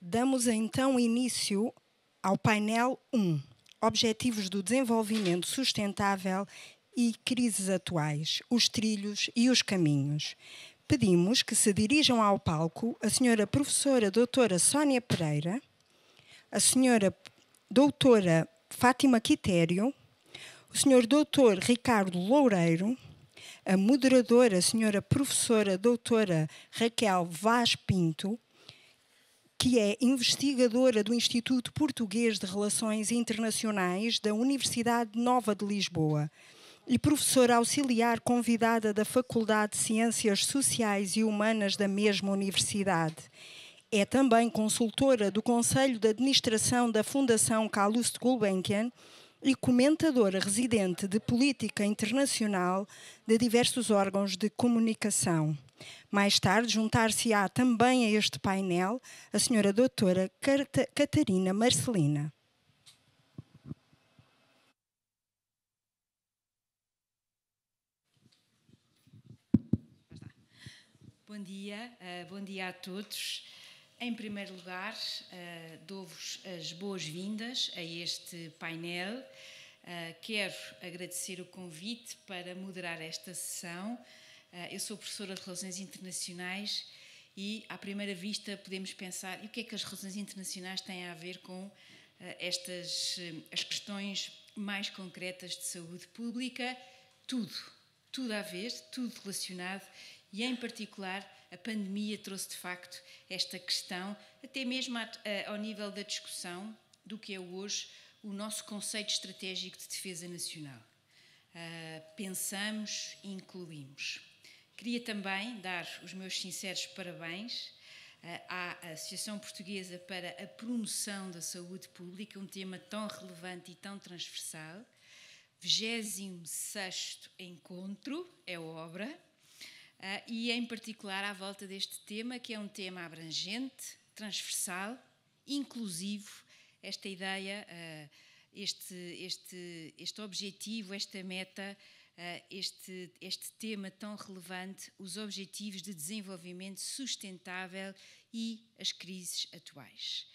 Damos então início ao painel 1, Objetivos do Desenvolvimento Sustentável e Crises Atuais, os trilhos e os caminhos. Pedimos que se dirijam ao palco a senhora professora doutora Sónia Pereira, a senhora doutora Fátima Quitério, o senhor doutor Ricardo Loureiro, a moderadora, a senhora professora doutora Raquel Vaz Pinto, que é investigadora do Instituto Português de Relações Internacionais da Universidade Nova de Lisboa e professora auxiliar convidada da Faculdade de Ciências Sociais e Humanas da mesma universidade. É também consultora do Conselho de Administração da Fundação Calouste Gulbenkian e comentadora residente de política internacional de diversos órgãos de comunicação. Mais tarde, juntar-se-á também a este painel a senhora doutora Catarina Marcelina. Bom dia a todos. Em primeiro lugar, dou-vos as boas-vindas a este painel. Quero agradecer o convite para moderar esta sessão. Eu sou professora de Relações Internacionais e, à primeira vista, podemos pensar: e o que é que as relações internacionais têm a ver com as questões mais concretas de saúde pública? Tudo a ver, tudo relacionado. E, em particular, a pandemia trouxe, de facto, esta questão, até mesmo ao nível da discussão do que é hoje o nosso conceito estratégico de defesa nacional. Pensamos e incluímos. Queria também dar os meus sinceros parabéns à Associação Portuguesa para a Promoção da Saúde Pública, um tema tão relevante e tão transversal. 26º encontro é obra. E, em particular, à volta deste tema, que é um tema abrangente, transversal, inclusivo, esta ideia, este objetivo, esta meta, este tema tão relevante, os Objetivos de Desenvolvimento Sustentável e as crises atuais.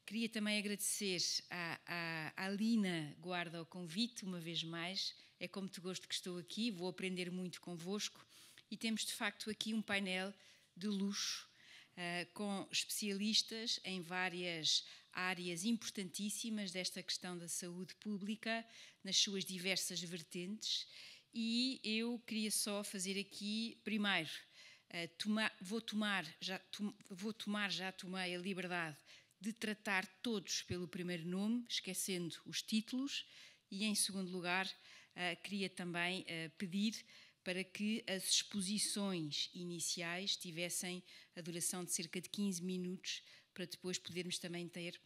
Queria também agradecer à Lina Guarda o convite, uma vez mais. É com muito gosto que estou aqui, vou aprender muito convosco. E temos, de facto, aqui um painel de luxo, com especialistas em várias áreas importantíssimas desta questão da saúde pública, nas suas diversas vertentes. E eu queria só fazer aqui, primeiro, já tomei a liberdade de tratar todos pelo primeiro nome, esquecendo os títulos. E, em segundo lugar, queria também pedir para que as exposições iniciais tivessem a duração de cerca de 15 minutos, para depois podermos também ter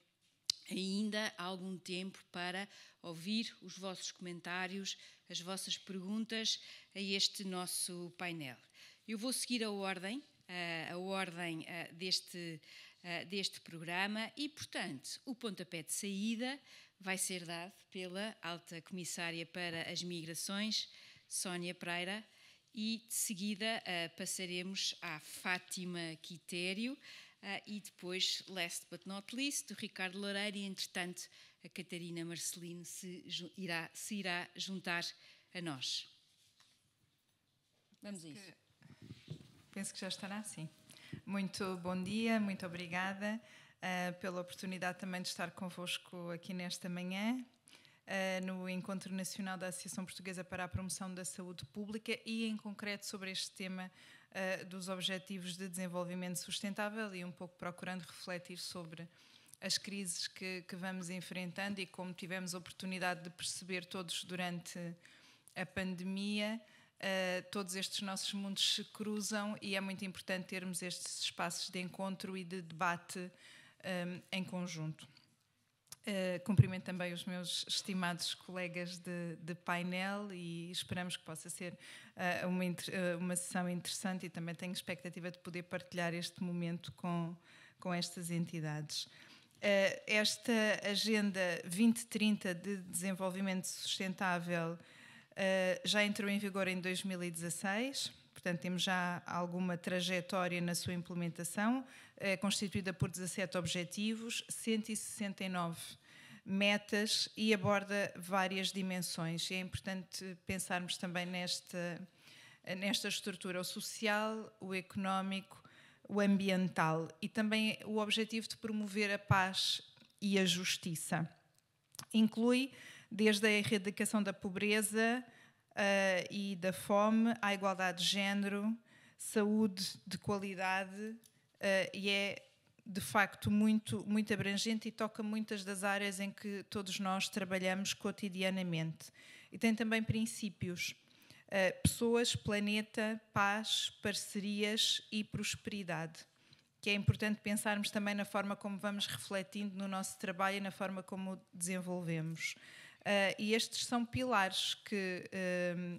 ainda algum tempo para ouvir os vossos comentários, as vossas perguntas a este nosso painel. Eu vou seguir a ordem deste programa e, portanto, o pontapé de saída vai ser dado pela Alta Comissária para as Migrações, Sónia Pereira, e de seguida passaremos à Fátima Quitério e depois, last but not least, o Ricardo Loureiro e, entretanto, a Catarina Marcelino se irá juntar a nós. Vamos a isso. Penso que já estará, sim. Muito bom dia, muito obrigada pela oportunidade também de estar convosco aqui nesta manhã, no Encontro Nacional da Associação Portuguesa para a Promoção da Saúde Pública e, em concreto, sobre este tema dos Objetivos de Desenvolvimento Sustentável e um pouco procurando refletir sobre as crises que vamos enfrentando e como tivemos a oportunidade de perceber todos durante a pandemia. Todos estes nossos mundos se cruzam e é muito importante termos estes espaços de encontro e de debate em conjunto. Cumprimento também os meus estimados colegas de painel e esperamos que possa ser uma sessão interessante e também tenho expectativa de poder partilhar este momento com estas entidades. Esta Agenda 2030 de Desenvolvimento Sustentável já entrou em vigor em 2016, portanto temos já alguma trajetória na sua implementação, constituída por 17 objetivos, 169 metas e aborda várias dimensões. E é importante pensarmos também nesta estrutura, o social, o económico, o ambiental e também o objetivo de promover a paz e a justiça. Inclui desde a erradicação da pobreza e da fome, à igualdade de género, saúde de qualidade e é de facto muito abrangente e toca muitas das áreas em que todos nós trabalhamos cotidianamente. E tem também princípios, pessoas, planeta, paz, parcerias e prosperidade, que é importante pensarmos também na forma como vamos refletindo no nosso trabalho e na forma como o desenvolvemos. E estes são pilares que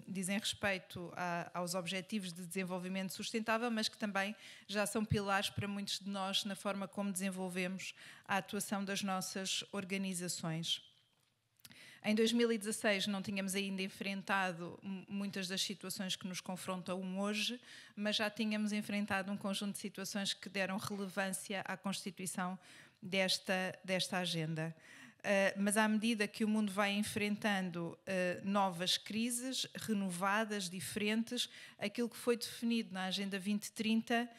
dizem respeito aos Objetivos de Desenvolvimento Sustentável, mas que também já são pilares para muitos de nós na forma como desenvolvemos a atuação das nossas organizações. Em 2016 não tínhamos ainda enfrentado muitas das situações que nos confrontam hoje, mas já tínhamos enfrentado um conjunto de situações que deram relevância à constituição desta agenda. Mas à medida que o mundo vai enfrentando novas crises, renovadas, diferentes, aquilo que foi definido na Agenda 2030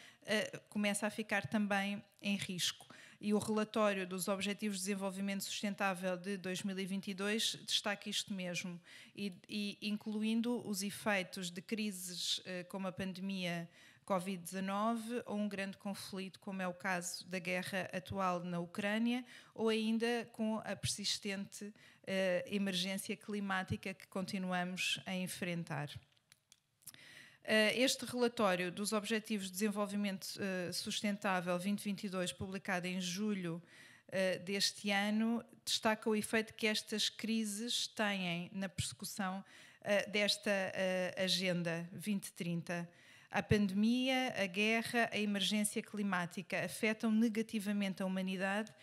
começa a ficar também em risco. E o relatório dos Objetivos de Desenvolvimento Sustentável de 2022 destaca isto mesmo, e incluindo os efeitos de crises como a pandemia Covid-19 ou um grande conflito, como é o caso da guerra atual na Ucrânia, ou ainda com a persistente emergência climática que continuamos a enfrentar. Este relatório dos Objetivos de Desenvolvimento Sustentável 2022, publicado em julho deste ano, destaca o efeito que estas crises têm na persecução desta Agenda 2030. A pandemia, a guerra, a emergência climática afetam negativamente a humanidade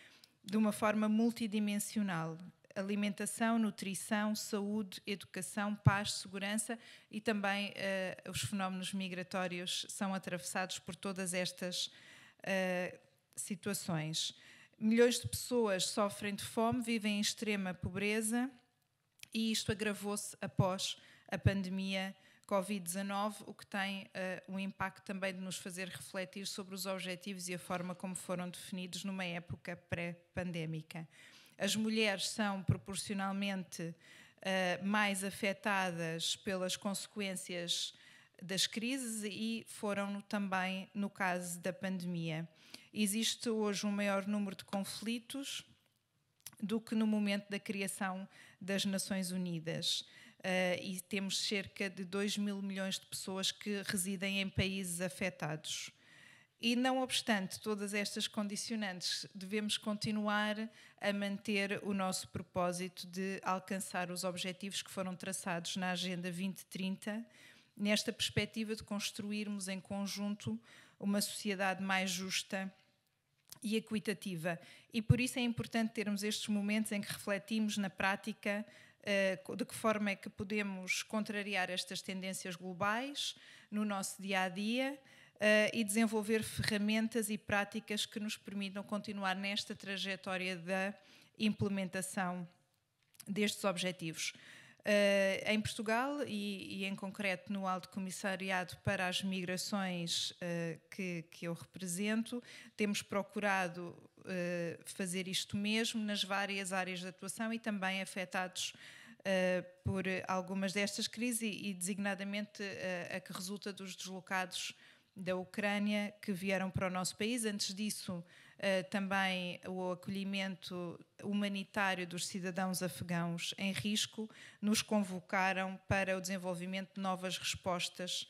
de uma forma multidimensional. Alimentação, nutrição, saúde, educação, paz, segurança e também os fenómenos migratórios são atravessados por todas estas situações. Milhões de pessoas sofrem de fome, vivem em extrema pobreza e isto agravou-se após a pandemia Covid-19, o que tem um impacto também de nos fazer refletir sobre os objetivos e a forma como foram definidos numa época pré-pandémica. As mulheres são proporcionalmente mais afetadas pelas consequências das crises e foram também no caso da pandemia. Existe hoje um maior número de conflitos do que no momento da criação das Nações Unidas. E temos cerca de 2 mil milhões de pessoas que residem em países afetados. E não obstante todas estas condicionantes, devemos continuar a manter o nosso propósito de alcançar os objetivos que foram traçados na Agenda 2030, nesta perspectiva de construirmos em conjunto uma sociedade mais justa e equitativa. E por isso é importante termos estes momentos em que refletimos na prática de que forma é que podemos contrariar estas tendências globais no nosso dia-a-dia e desenvolver ferramentas e práticas que nos permitam continuar nesta trajetória da implementação destes objetivos. Em Portugal e em concreto no Alto Comissariado para as Migrações que eu represento, temos procurado fazer isto mesmo nas várias áreas de atuação e também afetados por algumas destas crises e designadamente a que resulta dos deslocados da Ucrânia que vieram para o nosso país. Antes disso, também o acolhimento humanitário dos cidadãos afegãos em risco nos convocaram para o desenvolvimento de novas respostas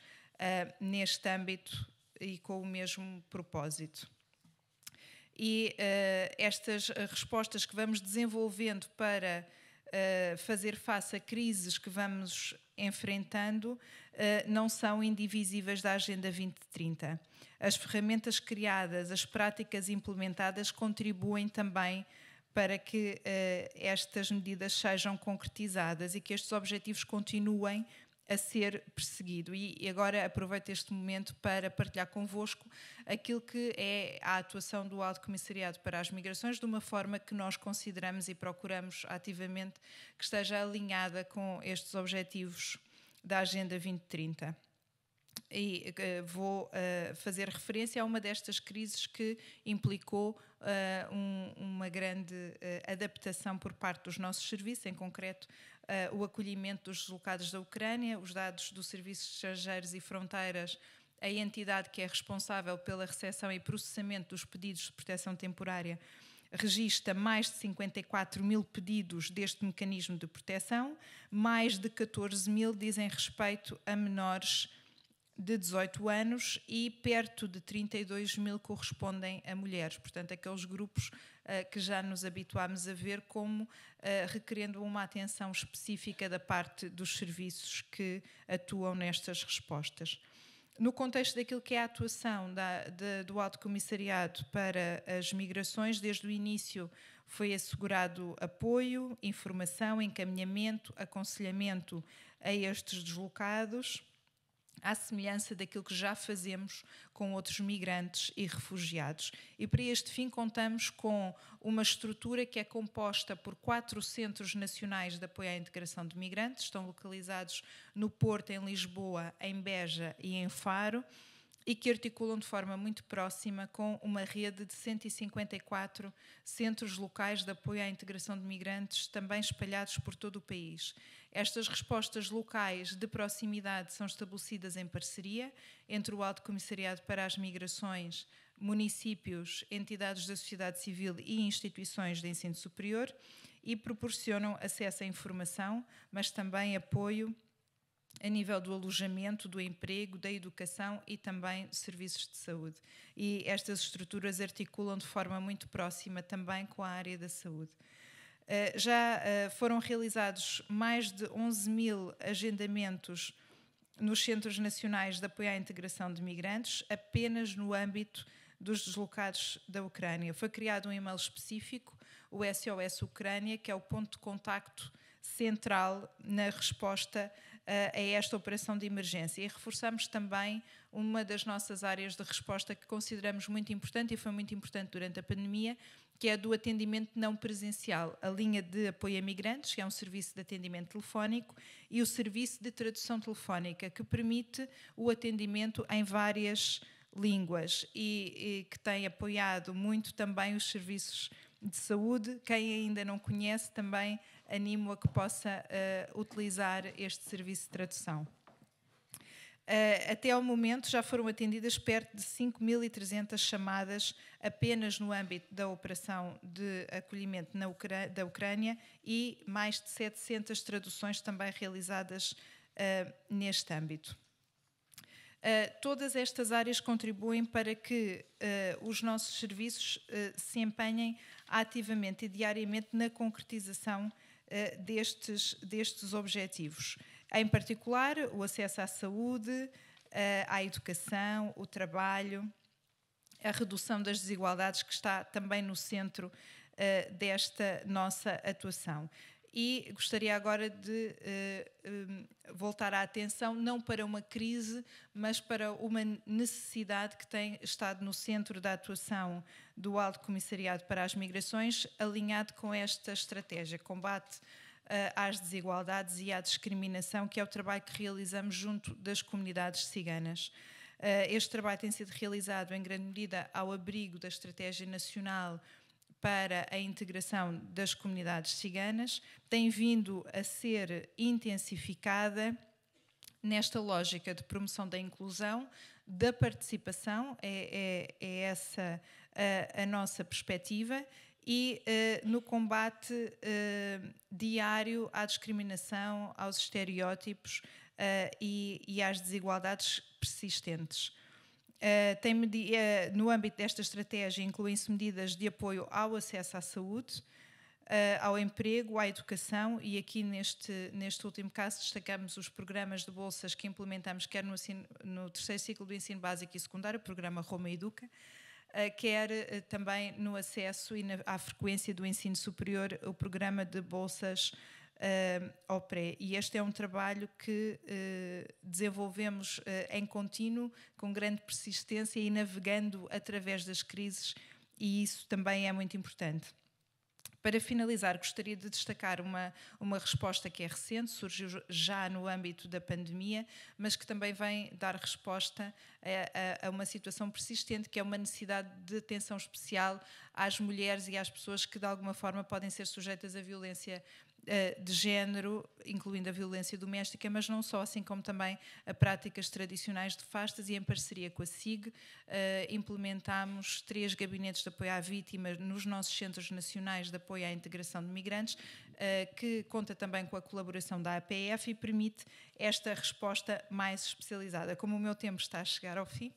neste âmbito e com o mesmo propósito. E estas respostas que vamos desenvolvendo para fazer face a crises que vamos enfrentando não são indivisíveis da Agenda 2030. As ferramentas criadas, as práticas implementadas contribuem também para que estas medidas sejam concretizadas e que estes objetivos continuem a ser perseguido. E agora aproveito este momento para partilhar convosco aquilo que é a atuação do Alto Comissariado para as Migrações, de uma forma que nós consideramos e procuramos ativamente que esteja alinhada com estes objetivos da Agenda 2030. E vou fazer referência a uma destas crises que implicou uma grande adaptação por parte dos nossos serviços, em concreto o acolhimento dos deslocados da Ucrânia. Os dados do Serviço de Estrangeiros e Fronteiras, a entidade que é responsável pela recepção e processamento dos pedidos de proteção temporária, registra mais de 54 mil pedidos deste mecanismo de proteção, mais de 14 mil dizem respeito a menores de 18 anos e perto de 32 mil correspondem a mulheres. Portanto, aqueles grupos que já nos habituámos a ver como requerendo uma atenção específica da parte dos serviços que atuam nestas respostas. No contexto daquilo que é a atuação do Alto Comissariado para as Migrações, desde o início foi assegurado apoio, informação, encaminhamento, aconselhamento a estes deslocados, à semelhança daquilo que já fazemos com outros migrantes e refugiados. E para este fim contamos com uma estrutura que é composta por 4 centros nacionais de apoio à integração de migrantes, estão localizados no Porto, em Lisboa, em Beja e em Faro, e que articulam de forma muito próxima com uma rede de 154 centros locais de apoio à integração de migrantes, também espalhados por todo o país. Estas respostas locais de proximidade são estabelecidas em parceria entre o Alto Comissariado para as Migrações, municípios, entidades da sociedade civil e instituições de ensino superior e proporcionam acesso à informação, mas também apoio a nível do alojamento, do emprego, da educação e também serviços de saúde. E estas estruturas articulam de forma muito próxima também com a área da saúde. Já foram realizados mais de 11 mil agendamentos nos Centros Nacionais de Apoio à Integração de Migrantes, apenas no âmbito dos deslocados da Ucrânia. Foi criado um e-mail específico, o SOS Ucrânia, que é o ponto de contacto central na resposta a esta operação de emergência. E reforçamos também uma das nossas áreas de resposta que consideramos muito importante e foi muito importante durante a pandemia, que é a do atendimento não presencial, a linha de apoio a migrantes, que é um serviço de atendimento telefónico, e o serviço de tradução telefónica, que permite o atendimento em várias línguas e que tem apoiado muito também os serviços de saúde. Quem ainda não conhece, também animo a que possa utilizar este serviço de tradução. Até ao momento já foram atendidas perto de 5.300 chamadas apenas no âmbito da operação de acolhimento da Ucrânia e mais de 700 traduções também realizadas neste âmbito. Todas estas áreas contribuem para que os nossos serviços se empenhem ativamente e diariamente na concretização destes objetivos. Em particular, o acesso à saúde, à educação, o trabalho, a redução das desigualdades, que está também no centro desta nossa atuação. E gostaria agora de voltar a atenção não para uma crise, mas para uma necessidade que tem estado no centro da atuação do Alto Comissariado para as Migrações, alinhado com esta estratégia, combate às desigualdades e à discriminação, que é o trabalho que realizamos junto das comunidades ciganas. Este trabalho tem sido realizado em grande medida ao abrigo da Estratégia Nacional para a Integração das Comunidades Ciganas, tem vindo a ser intensificada nesta lógica de promoção da inclusão, da participação, é essa a nossa perspectiva, e no combate diário à discriminação, aos estereótipos e às desigualdades persistentes. No âmbito desta estratégia incluem-se medidas de apoio ao acesso à saúde, ao emprego, à educação, e aqui neste último caso destacamos os programas de bolsas que implementamos quer no terceiro ciclo do ensino básico e secundário, o programa Roma Educa, quer também no acesso e à frequência do ensino superior, o programa de bolsas ao pré. E este é um trabalho que desenvolvemos em contínuo, com grande persistência e navegando através das crises, e isso também é muito importante. Para finalizar, gostaria de destacar uma resposta que é recente, surgiu já no âmbito da pandemia, mas que também vem dar resposta a uma situação persistente, que é uma necessidade de atenção especial às mulheres e às pessoas que de alguma forma podem ser sujeitas à violência de género, incluindo a violência doméstica, mas não só, assim como também a práticas tradicionais de fastas, e em parceria com a SIG implementámos 3 gabinetes de apoio à vítima nos nossos Centros Nacionais de Apoio à Integração de Migrantes, que conta também com a colaboração da APF e permite esta resposta mais especializada. Como o meu tempo está a chegar ao fim,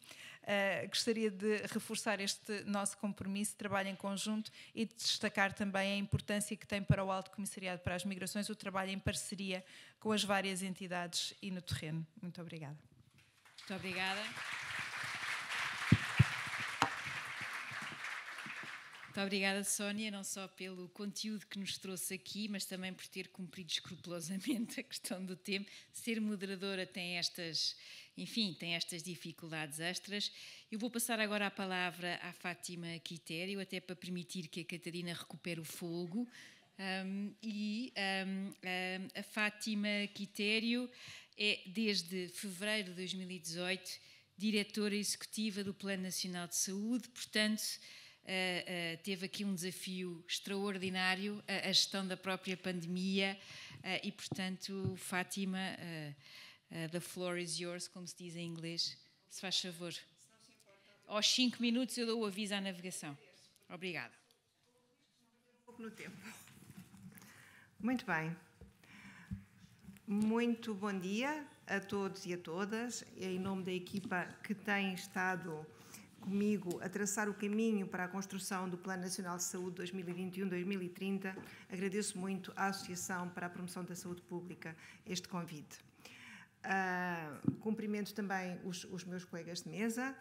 gostaria de reforçar este nosso compromisso de trabalho em conjunto e de destacar também a importância que tem para o Alto Comissariado para as Migrações o trabalho em parceria com as várias entidades e no terreno. Muito obrigada. Muito obrigada. Muito obrigada, Sónia, não só pelo conteúdo que nos trouxe aqui, mas também por ter cumprido escrupulosamente a questão do tempo. Ser moderadora tem estas dificuldades extras. Eu vou passar agora a palavra à Fátima Quitério, até para permitir que a Catarina recupere o fogo. A Fátima Quitério é, desde fevereiro de 2018, diretora executiva do Plano Nacional de Saúde, portanto, teve aqui um desafio extraordinário, a gestão da própria pandemia, e, portanto, Fátima, the floor is yours, como se diz em inglês. Se faz favor. Aos 5 minutos eu dou o aviso à navegação. Obrigada. Um pouco no tempo. Muito bem. Muito bom dia a todos e a todas. Em nome da equipa que tem estado comigo a traçar o caminho para a construção do Plano Nacional de Saúde 2021-2030, agradeço muito à Associação para a Promoção da Saúde Pública este convite. Cumprimento também os meus colegas de mesa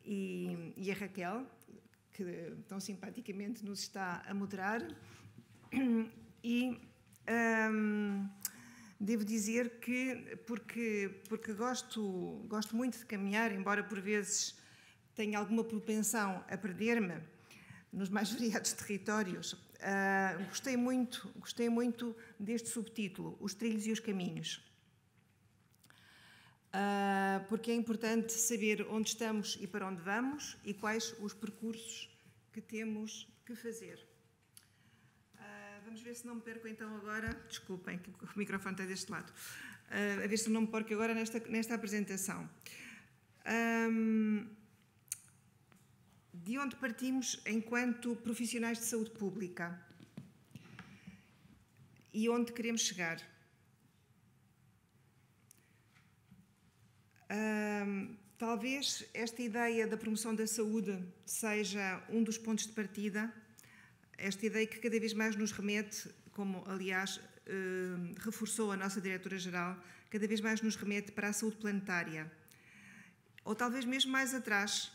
e a Raquel, que tão simpaticamente nos está a moderar. E devo dizer que, porque gosto muito de caminhar, embora por vezes tenha alguma propensão a perder-me nos mais variados territórios, gostei muito deste subtítulo, Os Trilhos e os Caminhos. Porque é importante saber onde estamos e para onde vamos e quais os percursos que temos que fazer. Vamos ver se não me perco então agora, desculpem que o microfone está deste lado, a ver se não me perco agora nesta apresentação. De onde partimos enquanto profissionais de saúde pública e onde queremos chegar? Talvez esta ideia da promoção da saúde seja um dos pontos de partida, esta ideia que cada vez mais nos remete, como aliás reforçou a nossa Diretora-Geral, cada vez mais nos remete para a saúde planetária, ou talvez mesmo mais atrás,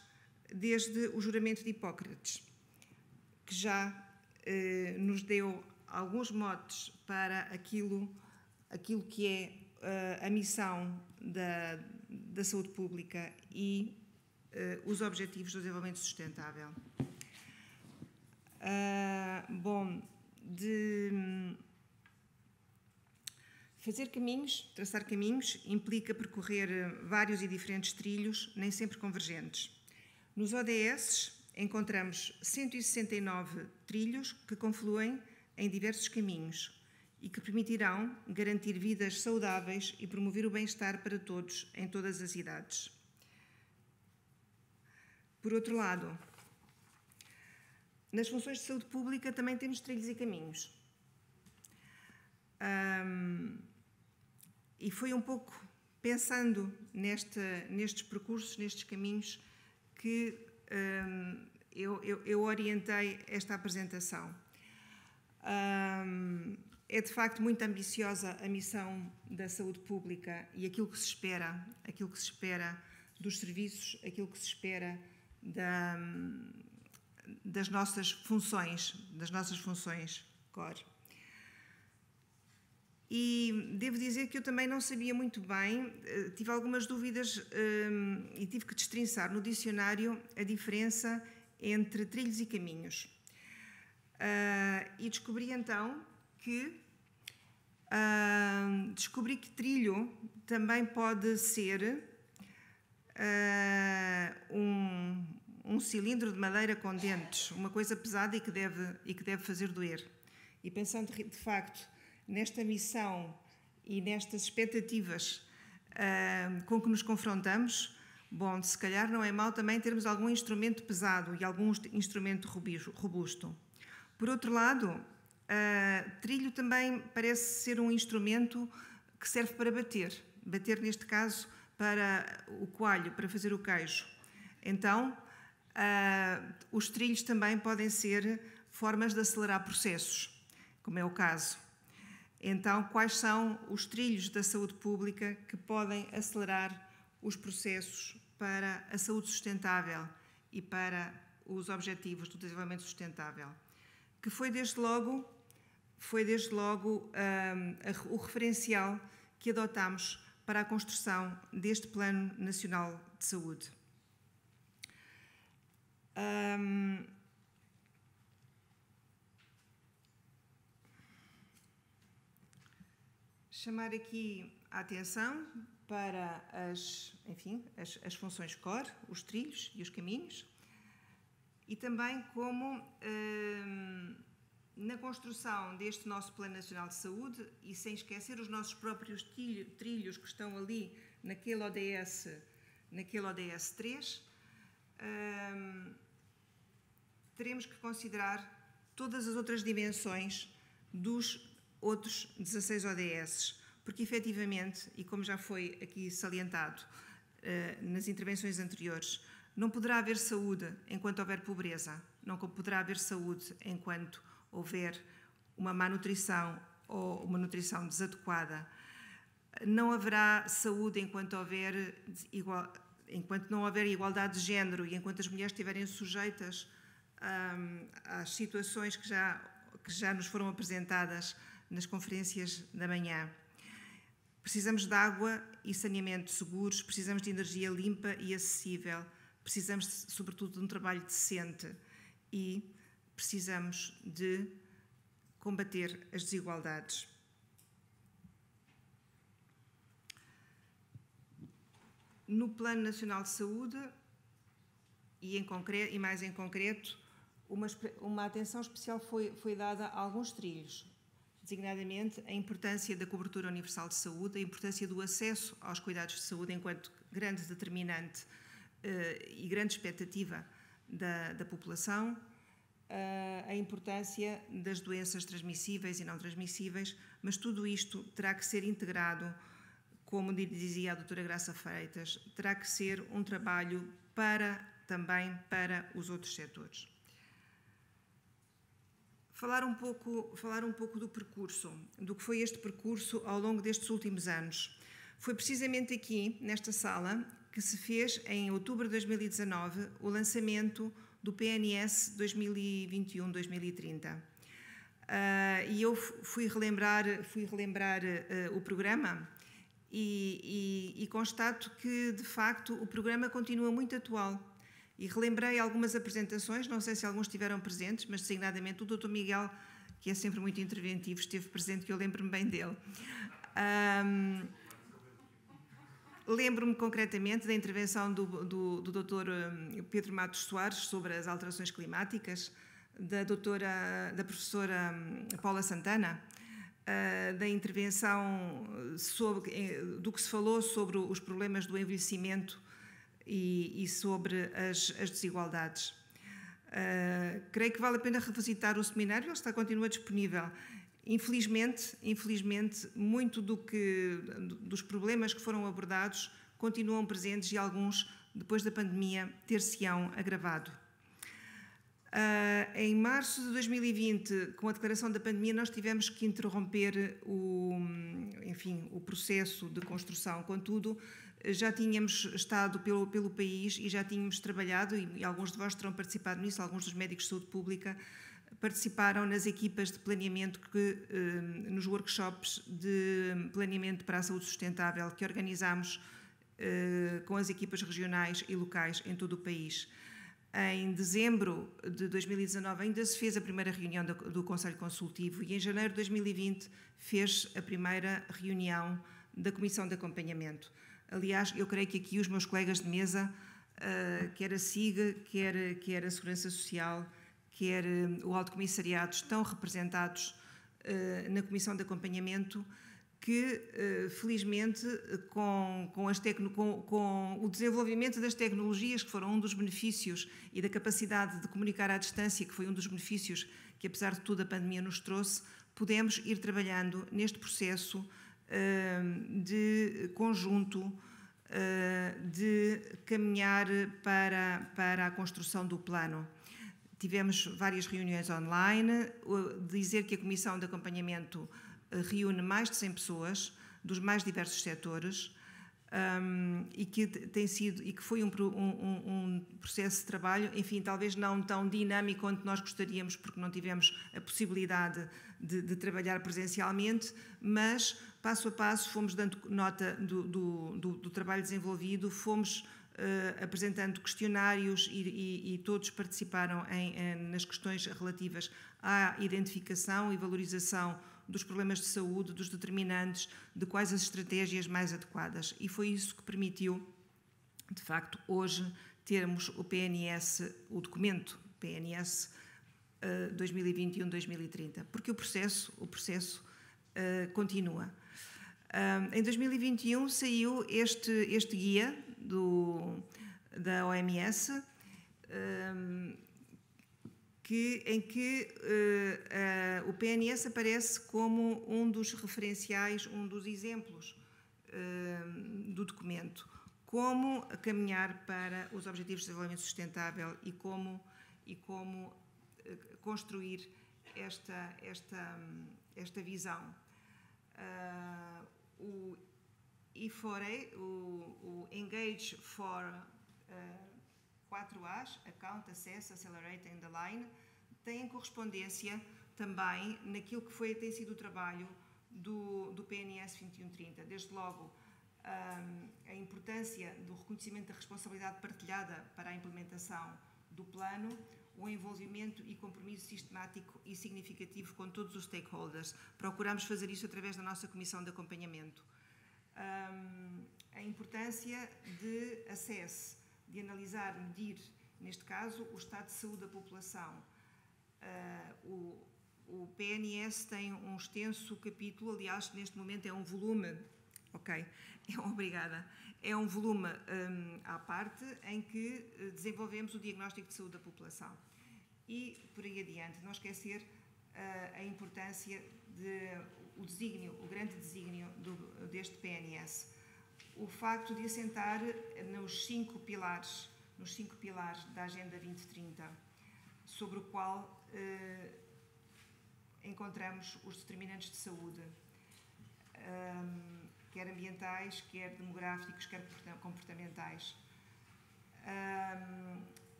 desde o juramento de Hipócrates, que já nos deu alguns motes para aquilo que é a missão da saúde pública e os objetivos do desenvolvimento sustentável. De fazer caminhos, traçar caminhos, implica percorrer vários e diferentes trilhos, nem sempre convergentes. Nos ODS encontramos 169 trilhos que confluem em diversos caminhos e que permitirão garantir vidas saudáveis e promover o bem-estar para todos, em todas as idades. Por outro lado, nas funções de saúde pública também temos trilhos e caminhos. E foi um pouco pensando nestes percursos, nestes caminhos, que eu orientei esta apresentação. É de facto muito ambiciosa a missão da saúde pública e aquilo que se espera dos serviços, aquilo que se espera das nossas funções core. E devo dizer que eu também não sabia muito bem, tive algumas dúvidas e tive que destrinçar no dicionário a diferença entre trilhos e caminhos. E descobri então que trilho também pode ser um cilindro de madeira com dentes, uma coisa pesada e que deve fazer doer. E pensando de facto nesta missão e nestas expectativas com que nos confrontamos, bom, se calhar não é mau também termos algum instrumento pesado e algum instrumento robusto. Por outro lado, trilho também parece ser um instrumento que serve para bater neste caso para o coalho, para fazer o queijo. Então, os trilhos também podem ser formas de acelerar processos, como é o caso. Então, quais são os trilhos da saúde pública que podem acelerar os processos para a saúde sustentável e para os objetivos do desenvolvimento sustentável? Que foi desde logo o referencial que adotámos para a construção deste Plano Nacional de Saúde. Chamar aqui a atenção para as funções core, os trilhos e os caminhos, e também como na construção deste nosso Plano Nacional de Saúde, e sem esquecer os nossos próprios trilhos que estão ali naquele ODS 3, teremos que considerar todas as outras dimensões dos outros 16 ODS, porque efetivamente, e como já foi aqui salientado nas intervenções anteriores, não poderá haver saúde enquanto houver pobreza, não poderá haver saúde enquanto houver uma má nutrição ou uma nutrição desadequada, não haverá saúde enquanto não houver igualdade de género e enquanto as mulheres estiverem sujeitas às situações que já nos foram apresentadas nas conferências da manhã. Precisamos de água e saneamento seguros, precisamos de energia limpa e acessível, precisamos, sobretudo, de um trabalho decente e precisamos de combater as desigualdades. No Plano Nacional de Saúde, e mais em concreto, uma atenção especial foi dada a alguns trilhos, designadamente a importância da cobertura universal de saúde, a importância do acesso aos cuidados de saúde enquanto grande determinante e grande expectativa da população, a importância das doenças transmissíveis e não transmissíveis, mas tudo isto terá que ser integrado, como dizia a doutora Graça Freitas, terá que ser um trabalho também para os outros setores. Falar um pouco do percurso, do que foi este percurso ao longo destes últimos anos. Foi precisamente aqui, nesta sala, que se fez, em outubro de 2019, o lançamento do PNS 2021-2030. E eu fui relembrar o programa e constato que, de facto, o programa continua muito atual. E relembrei algumas apresentações, não sei se alguns estiveram presentes, mas designadamente o Dr. Miguel, que é sempre muito interventivo, esteve presente, que eu lembro-me bem dele. Lembro-me concretamente da intervenção do Dr. Pedro Matos Soares sobre as alterações climáticas, da professora Paula Santana, da intervenção do que se falou sobre os problemas do envelhecimento e sobre as desigualdades. Creio que vale a pena revisitar o seminário, ele continua disponível. Infelizmente, muito dos problemas que foram abordados continuam presentes e alguns, depois da pandemia, ter-se-ão agravado. Em março de 2020, com a declaração da pandemia, nós tivemos que interromper o processo de construção. Contudo, já tínhamos estado pelo país e já tínhamos trabalhado, e alguns de vós terão participado nisso, alguns dos médicos de saúde pública, participaram nas equipas de planeamento nos workshops de planeamento para a saúde sustentável que organizámos com as equipas regionais e locais em todo o país. Em dezembro de 2019 ainda se fez a primeira reunião do Conselho Consultivo e em janeiro de 2020 fez a primeira reunião da Comissão de Acompanhamento. Aliás, eu creio que aqui os meus colegas de mesa, quer a SIG, quer a Segurança Social, quer o Alto Comissariado, estão representados na Comissão de Acompanhamento, que felizmente com o desenvolvimento das tecnologias, que foram um dos benefícios, e da capacidade de comunicar à distância, que foi um dos benefícios que apesar de tudo a pandemia nos trouxe, pudemos ir trabalhando neste processo de conjunto, de caminhar para a construção do plano. Tivemos várias reuniões online, dizer que a Comissão de Acompanhamento reúne mais de 100 pessoas dos mais diversos setores e que foi um processo de trabalho, enfim, talvez não tão dinâmico quanto nós gostaríamos, porque não tivemos a possibilidade de trabalhar presencialmente, mas passo a passo fomos dando nota do trabalho desenvolvido, fomos apresentando questionários e todos participaram nas questões relativas à identificação e valorização dos problemas de saúde, dos determinantes, de quais as estratégias mais adequadas. E foi isso que permitiu, de facto, hoje termos o PNS, o documento PNS 2021-2030, porque o processo continua. Em 2021 saiu este guia da OMS, em que o PNS aparece como um dos referenciais, um dos exemplos do documento, como caminhar para os Objetivos de Desenvolvimento Sustentável e como construir esta visão. O E4A, o Engage for 4As, Account, Assess, Accelerate and Align, tem correspondência também naquilo que tem sido o trabalho do PNS 2130. Desde logo, a importância do reconhecimento da responsabilidade partilhada para a implementação do plano, o envolvimento e compromisso sistemático e significativo com todos os stakeholders. Procuramos fazer isso através da nossa Comissão de Acompanhamento. A importância de acesso, de analisar, medir, neste caso, o estado de saúde da população. O PNS tem um extenso capítulo, aliás, neste momento é um volume, obrigada, é um volume à parte em que desenvolvemos o diagnóstico de saúde da população. E, por aí adiante, não esquecer a importância o grande desígnio deste PNS. O facto de assentar nos cinco pilares da Agenda 2030, sobre o qual encontramos os determinantes de saúde, quer ambientais, quer demográficos, quer comportamentais.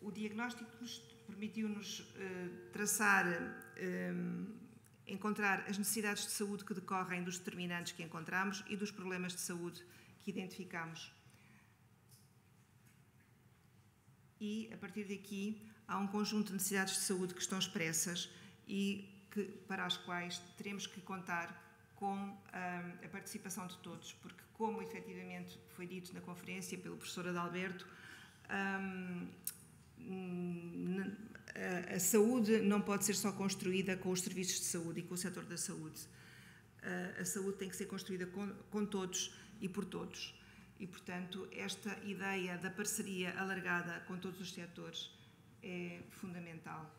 O diagnóstico permitiu-nos traçar, encontrar as necessidades de saúde que decorrem dos determinantes que encontramos e dos problemas de saúde que identificamos. E, a partir daqui, há um conjunto de necessidades de saúde que estão expressas e para as quais teremos que contar com a participação de todos, porque, como efetivamente foi dito na conferência pelo professor Adalberto, a saúde não pode ser só construída com os serviços de saúde e com o setor da saúde. A saúde tem que ser construída com todos e por todos. E, portanto, esta ideia da parceria alargada com todos os setores é fundamental.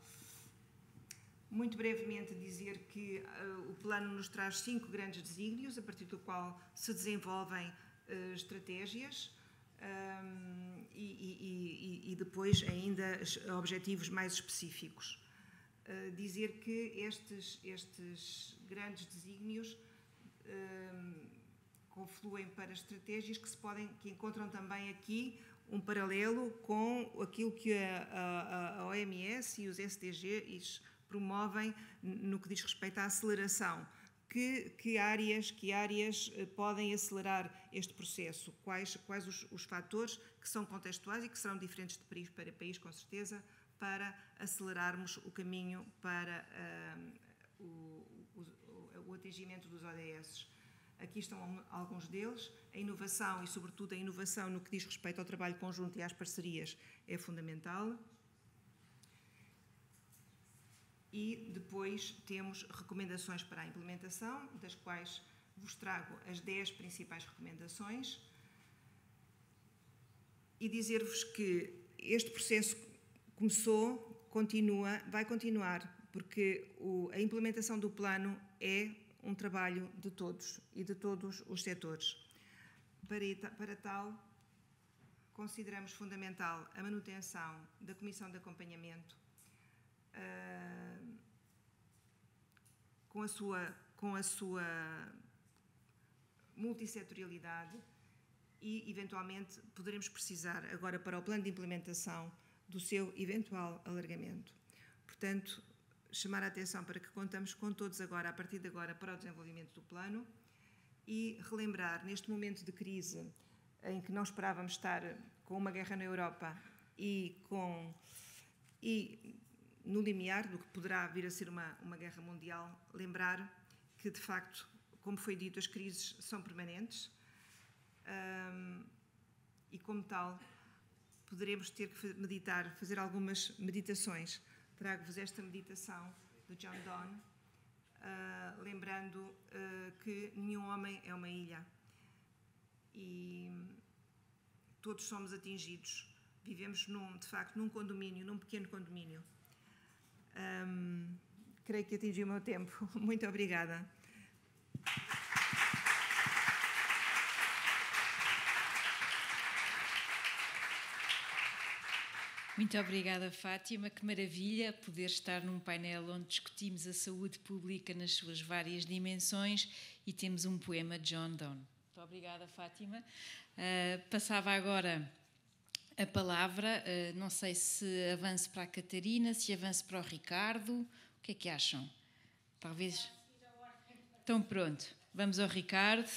Muito brevemente dizer que o plano nos traz 5 grandes desígnios, a partir do qual se desenvolvem estratégias e depois ainda objetivos mais específicos. Dizer que estes grandes desígnios confluem para estratégias que encontram também aqui um paralelo com aquilo que a OMS e os SDGs promovem no que diz respeito à aceleração. Que áreas podem acelerar este processo? Quais os fatores que são contextuais e que serão diferentes de país para país, com certeza, para acelerarmos o caminho para o atingimento dos ODS? Aqui estão alguns deles. A inovação e, sobretudo, a inovação no que diz respeito ao trabalho conjunto e às parcerias é fundamental. E depois temos recomendações para a implementação, das quais vos trago as 10 principais recomendações. E dizer-vos que este processo começou, vai continuar, porque a implementação do plano é um trabalho de todos e de todos os setores. Para tal, consideramos fundamental a manutenção da Comissão de Acompanhamento, com a sua multissetorialidade, e, eventualmente, poderemos precisar, agora para o plano de implementação, do seu eventual alargamento. Portanto, chamar a atenção para que contamos com todos agora, a partir de agora, para o desenvolvimento do plano, e relembrar, neste momento de crise, em que não esperávamos estar com uma guerra na Europa e no limiar do que poderá vir a ser uma guerra mundial, lembrar que, de facto, como foi dito, as crises são permanentes, e, como tal, poderemos ter que meditar, fazer algumas meditações. Trago-vos esta meditação do John Donne, lembrando que nenhum homem é uma ilha e todos somos atingidos. Vivemos, de facto, num condomínio, num pequeno condomínio. Creio que atingi o meu tempo. Muito obrigada. Muito obrigada, Fátima. Que maravilha poder estar num painel onde discutimos a saúde pública nas suas várias dimensões e temos um poema de John Donne. Muito obrigada, Fátima. Passava agora a palavra, não sei se avanço para a Catarina, se avanço para o Ricardo. O que é que acham? Talvez... Então, pronto. Vamos ao Ricardo.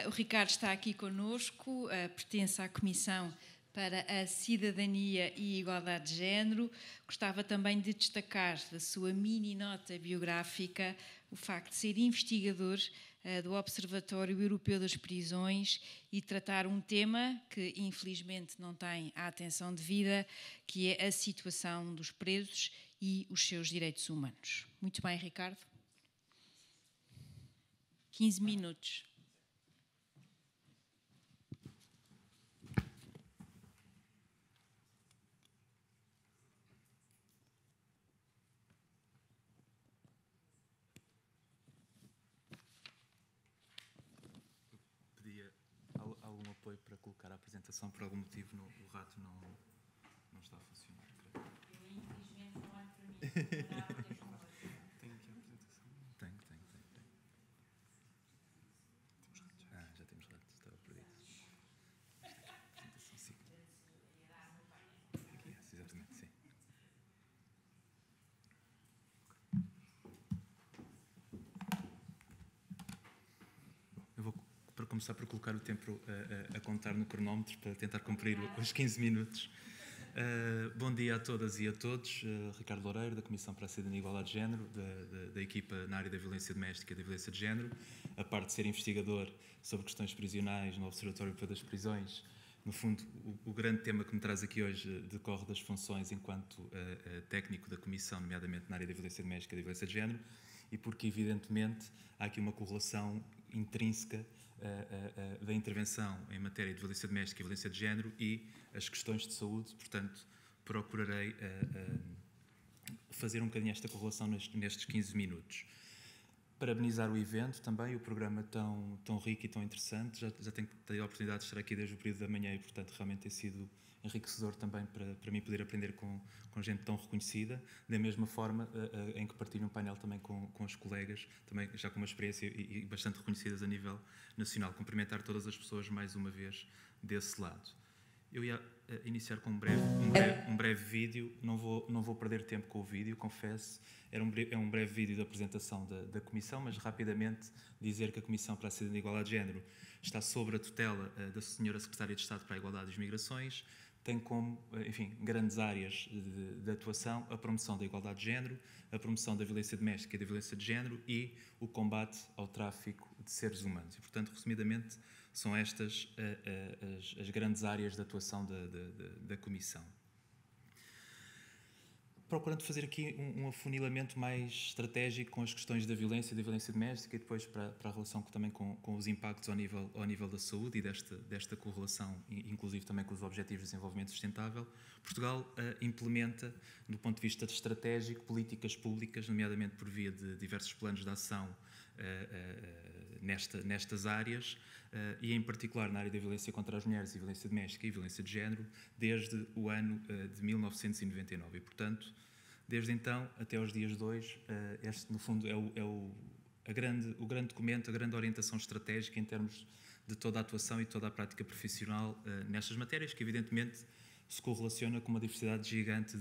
O Ricardo está aqui connosco, pertence à Comissão para a Cidadania e Igualdade de Género. Gostava também de destacar da sua mini nota biográfica o facto de ser investigador do Observatório Europeu das Prisões e tratar um tema que infelizmente não tem a atenção devida, que é a situação dos presos e os seus direitos humanos. Muito bem, Ricardo. 15 minutos. Algum apoio para colocar a apresentação? Por algum motivo o rato não está a funcionar. Eu infelizmente não olho para mim. Tenho aqui a apresentação? Tenho. Temos ratos. Já temos ratos, estava perdido. Esta apresentação, sim. Aqui, exatamente, sim. Eu vou, para começar, por colocar o tempo a contar no cronómetro para tentar cumprir os 15 minutos. Bom dia a todas e a todos. Ricardo Loureiro, da Comissão para a Cidadania e Igualdade de Género, da equipa na área da violência doméstica e da violência de género. A parte de ser investigador sobre questões prisionais no Observatório Europeu das Prisões, no fundo, o grande tema que me traz aqui hoje decorre das funções enquanto técnico da Comissão, nomeadamente na área da violência doméstica e da violência de género, e porque, evidentemente, há aqui uma correlação intrínseca da intervenção em matéria de violência doméstica e violência de género e as questões de saúde. Portanto, procurarei fazer um bocadinho esta correlação nestes 15 minutos. Parabenizar o evento também, o programa tão rico e tão interessante. Já tenho tido a oportunidade de estar aqui desde o período da manhã e, portanto, realmente tem sido enriquecedor também para mim poder aprender com gente tão reconhecida, da mesma forma em que partilho um painel também com os colegas, também já com uma experiência e bastante reconhecidas a nível nacional. Cumprimentar todas as pessoas mais uma vez desse lado. Eu ia iniciar com um breve vídeo, não vou perder tempo com o vídeo, confesso. É um breve vídeo da apresentação da Comissão, mas rapidamente dizer que a Comissão para a Cidadania e Igualdade de Género está sob a tutela da Sra. Secretária de Estado para a Igualdade e as Migrações, tem como, enfim, grandes áreas de atuação a promoção da igualdade de género, a promoção da violência doméstica e da violência de género e o combate ao tráfico de seres humanos. E, portanto, resumidamente, são estas as grandes áreas de atuação da Comissão. Procurando fazer aqui um afunilamento mais estratégico com as questões da violência doméstica e depois para a relação também com os impactos ao nível da saúde e desta correlação, inclusive também com os Objetivos de Desenvolvimento Sustentável. Portugal implementa, do ponto de vista estratégico, políticas públicas, nomeadamente por via de diversos planos de ação nestas áreas, e em particular na área da violência contra as mulheres e violência doméstica e violência de género, desde o ano de 1999. E, portanto, desde então até aos dias de hoje, este, no fundo, é o grande documento, a grande orientação estratégica em termos de toda a atuação e toda a prática profissional nestas matérias, que evidentemente se correlaciona com uma diversidade gigante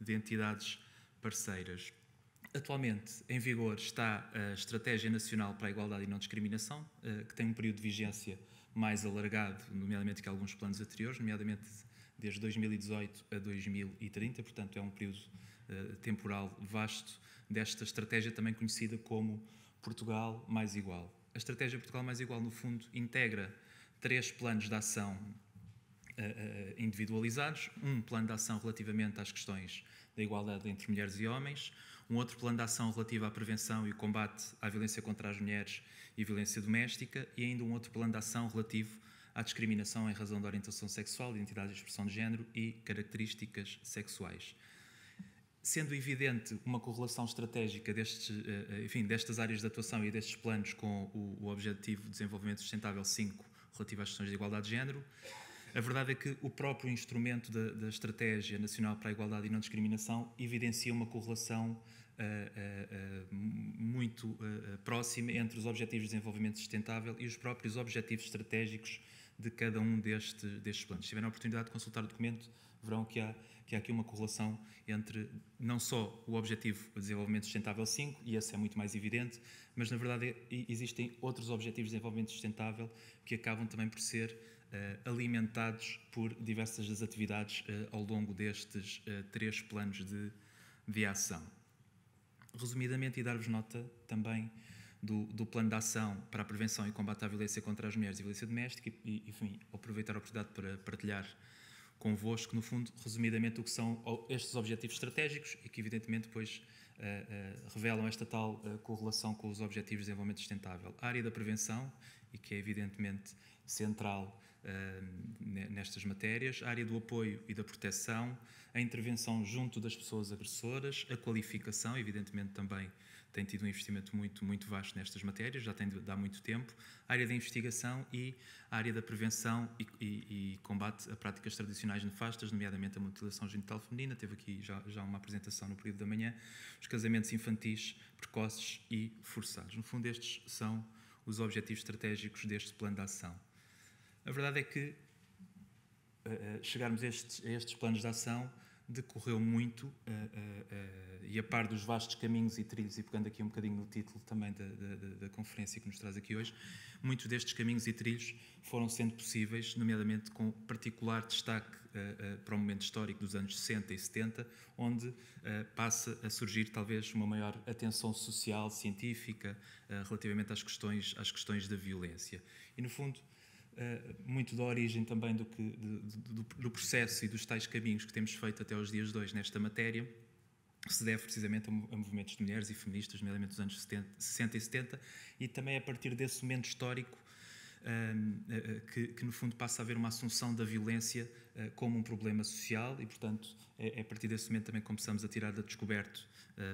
de entidades parceiras. Atualmente, em vigor está a Estratégia Nacional para a Igualdade e Não Discriminação, que tem um período de vigência mais alargado, nomeadamente que alguns planos anteriores, nomeadamente desde 2018 a 2030, portanto é um período temporal vasto desta estratégia também conhecida como Portugal Mais Igual. A Estratégia Portugal Mais Igual, no fundo, integra 3 planos de ação individualizados, um plano de ação relativamente às questões da igualdade entre mulheres e homens, um outro plano de ação relativo à prevenção e combate à violência contra as mulheres e violência doméstica e ainda um outro plano de ação relativo à discriminação em razão da orientação sexual, identidade e expressão de género e características sexuais. Sendo evidente uma correlação estratégica destas áreas de atuação e destes planos com o Objetivo de Desenvolvimento Sustentável 5 relativo às questões de igualdade de género, a verdade é que o próprio instrumento da Estratégia Nacional para a Igualdade e Não Discriminação evidencia uma correlação muito próxima entre os Objetivos de Desenvolvimento Sustentável e os próprios objetivos estratégicos de cada um destes planos. Se tiverem a oportunidade de consultar o documento, verão que há aqui uma correlação entre não só o Objetivo de Desenvolvimento Sustentável 5, e esse é muito mais evidente, mas na verdade existem outros Objetivos de Desenvolvimento Sustentável que acabam também por ser alimentados por diversas das atividades ao longo destes 3 planos de ação. Resumidamente, e dar-vos nota também do plano de ação para a prevenção e combate à violência contra as mulheres e violência doméstica e enfim, aproveitar a oportunidade para partilhar convosco, no fundo, resumidamente, o que são estes objetivos estratégicos e que, evidentemente, depois revelam esta tal correlação com os Objetivos de Desenvolvimento Sustentável. A área da prevenção, e que é, evidentemente, central nestas matérias, a área do apoio e da proteção, a intervenção junto das pessoas agressoras, a qualificação, evidentemente também tem tido um investimento muito vasto nestas matérias, já tem de há muito tempo, a área da investigação e a área da prevenção e combate a práticas tradicionais nefastas, nomeadamente a mutilação genital feminina, teve aqui já uma apresentação no período da manhã, os casamentos infantis, precoces e forçados. No fundo, estes são os objetivos estratégicos deste plano de ação. A verdade é que chegarmos a estes planos de ação decorreu muito, e a par dos vastos caminhos e trilhos, e pegando aqui um bocadinho no título também da conferência que nos traz aqui hoje, muitos destes caminhos e trilhos foram sendo possíveis, nomeadamente com particular destaque para o momento histórico dos anos 60 e 70, onde passa a surgir talvez uma maior atenção social, científica, relativamente às questões da violência. E, no fundo, muito da origem também do processo e dos tais caminhos que temos feito até aos dias de hoje nesta matéria se deve precisamente a movimentos de mulheres e feministas, nomeadamente dos anos 60 e 70, e também a partir desse momento histórico que no fundo passa a haver uma assunção da violência como um problema social e, portanto, é a partir desse momento também começamos a tirar da descoberto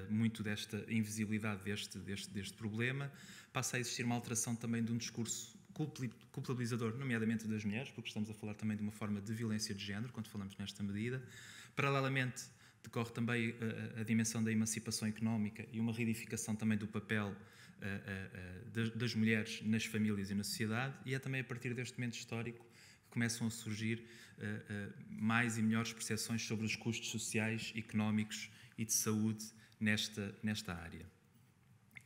muito desta invisibilidade deste problema. Passa a existir uma alteração também de um discurso culpabilizador, nomeadamente das mulheres, porque estamos a falar também de uma forma de violência de género, quando falamos nesta medida. Paralelamente, decorre também a dimensão da emancipação económica e uma reedificação também do papel das mulheres nas famílias e na sociedade, e é também a partir deste momento histórico que começam a surgir mais e melhores percepções sobre os custos sociais, económicos e de saúde nesta área.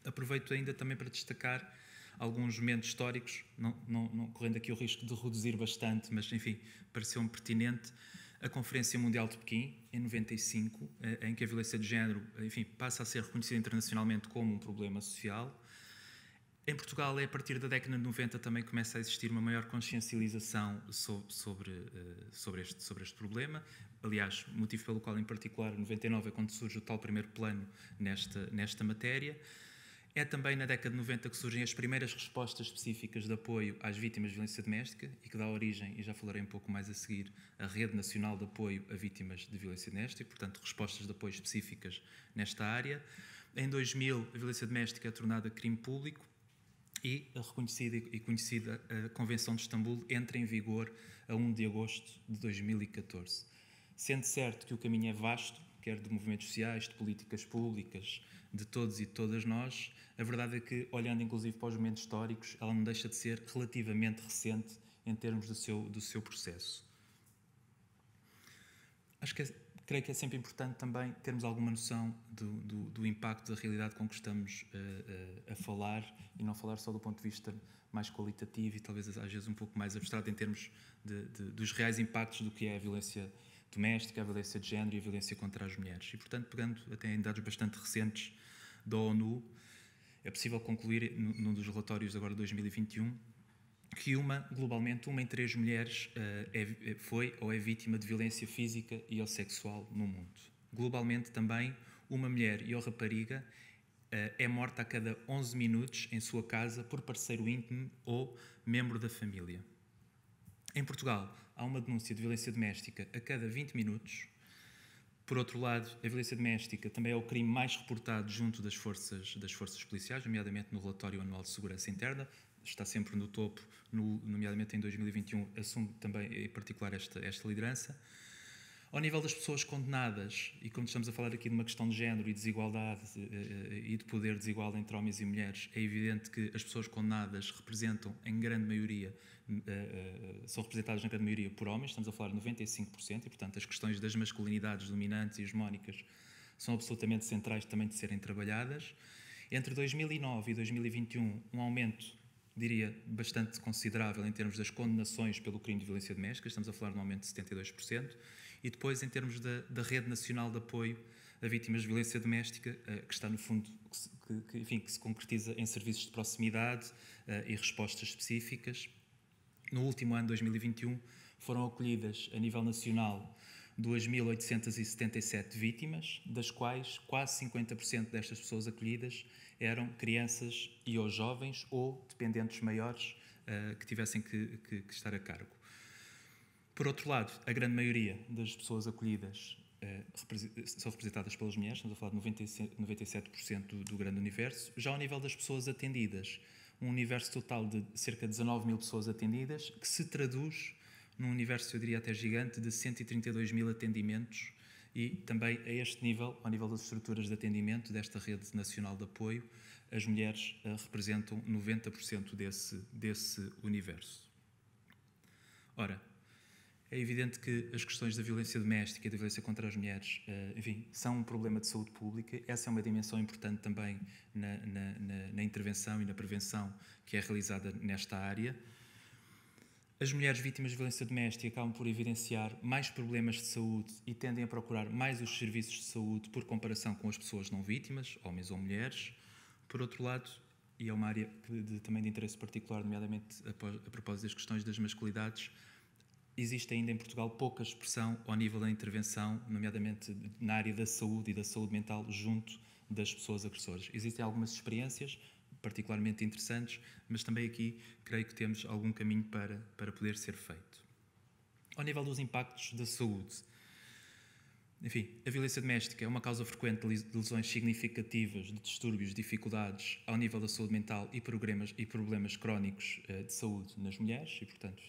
Aproveito ainda também para destacar alguns momentos históricos, não correndo aqui o risco de reduzir bastante, mas, enfim, pareceu-me pertinente. A Conferência Mundial de Pequim, em 95, em que a violência de género, enfim, passa a ser reconhecida internacionalmente como um problema social. Em Portugal, é a partir da década de 90 também começa a existir uma maior consciencialização sobre este problema. Aliás, motivo pelo qual, em particular, em 99 é quando surge o tal primeiro plano nesta matéria. É também na década de 90 que surgem as primeiras respostas específicas de apoio às vítimas de violência doméstica e que dá origem, e já falarei um pouco mais a seguir, à Rede Nacional de Apoio a Vítimas de Violência Doméstica, portanto, respostas de apoio específicas nesta área. Em 2000, a violência doméstica é tornada crime público e a reconhecida e conhecida a Convenção de Istambul entra em vigor a 1 de agosto de 2014. Sendo certo que o caminho é vasto, quer de movimentos sociais, de políticas públicas, de todos e de todas nós, a verdade é que, olhando inclusive para os momentos históricos, ela não deixa de ser relativamente recente em termos do seu processo. Creio que é sempre importante também termos alguma noção do impacto da realidade com que estamos a falar e não falar só do ponto de vista mais qualitativo e talvez às vezes um pouco mais abstrato em termos dos reais impactos do que é a violência doméstica, a violência de género e a violência contra as mulheres. E, portanto, pegando até em dados bastante recentes da ONU, é possível concluir, num dos relatórios agora de 2021, que globalmente, uma em 3 mulheres foi ou é vítima de violência física e ou sexual no mundo. Globalmente, também, uma mulher e ou rapariga é morta a cada 11 minutos em sua casa por parceiro íntimo ou membro da família. Em Portugal, há uma denúncia de violência doméstica a cada 20 minutos. Por outro lado, a violência doméstica também é o crime mais reportado junto das forças policiais, nomeadamente no Relatório Anual de Segurança Interna. Está sempre no topo, nomeadamente em 2021, assume também em particular esta liderança. Ao nível das pessoas condenadas, e quando estamos a falar aqui de uma questão de género e desigualdade e de poder desigual entre homens e mulheres, é evidente que as pessoas condenadas representam, em grande maioria, são representadas na grande maioria por homens, estamos a falar de 95%, e portanto as questões das masculinidades dominantes e hegemónicas são absolutamente centrais também de serem trabalhadas. Entre 2009 e 2021, um aumento, diria, bastante considerável em termos das condenações pelo crime de violência doméstica, estamos a falar de um aumento de 72%, e depois em termos da Rede Nacional de Apoio a Vítimas de Violência Doméstica, que está no fundo, que se concretiza em serviços de proximidade e respostas específicas. No último ano, 2021, foram acolhidas a nível nacional 2.877 vítimas, das quais quase 50% destas pessoas acolhidas eram crianças e ou jovens ou dependentes maiores que tivessem que estar a cargo. Por outro lado, a grande maioria das pessoas acolhidas são representadas pelas mulheres, estamos a falar de 97% do grande universo. Já ao nível das pessoas atendidas, um universo total de cerca de 19 mil pessoas atendidas, que se traduz num universo, eu diria até gigante, de 132 mil atendimentos, e também a este nível, ao nível das estruturas de atendimento desta rede nacional de apoio, as mulheres representam 90% desse universo. Ora, é evidente que as questões da violência doméstica e da violência contra as mulheres, são um problema de saúde pública. Essa é uma dimensão importante também na intervenção e na prevenção que é realizada nesta área. As mulheres vítimas de violência doméstica acabam por evidenciar mais problemas de saúde e tendem a procurar mais os serviços de saúde por comparação com as pessoas não vítimas, homens ou mulheres. Por outro lado, e é uma área também de interesse particular, nomeadamente a propósito das questões das masculinidades, existe ainda em Portugal pouca expressão ao nível da intervenção, nomeadamente na área da saúde e da saúde mental, junto das pessoas agressoras. Existem algumas experiências particularmente interessantes, mas também aqui creio que temos algum caminho para poder ser feito. Ao nível dos impactos da saúde, a violência doméstica é uma causa frequente de lesões significativas, de distúrbios, dificuldades ao nível da saúde mental e problemas crónicos de saúde nas mulheres, e portanto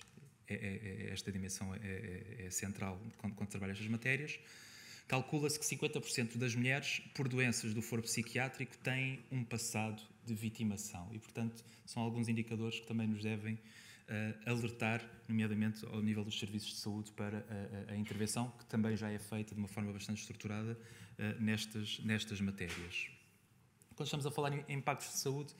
esta dimensão é central quando trabalha estas matérias. Calcula-se que 50% das mulheres, por doenças do foro psiquiátrico, têm um passado de vitimação e, portanto, são alguns indicadores que também nos devem alertar, nomeadamente ao nível dos serviços de saúde, para a intervenção, que também já é feita de uma forma bastante estruturada nestas matérias. Quando estamos a falar em impactos de saúde,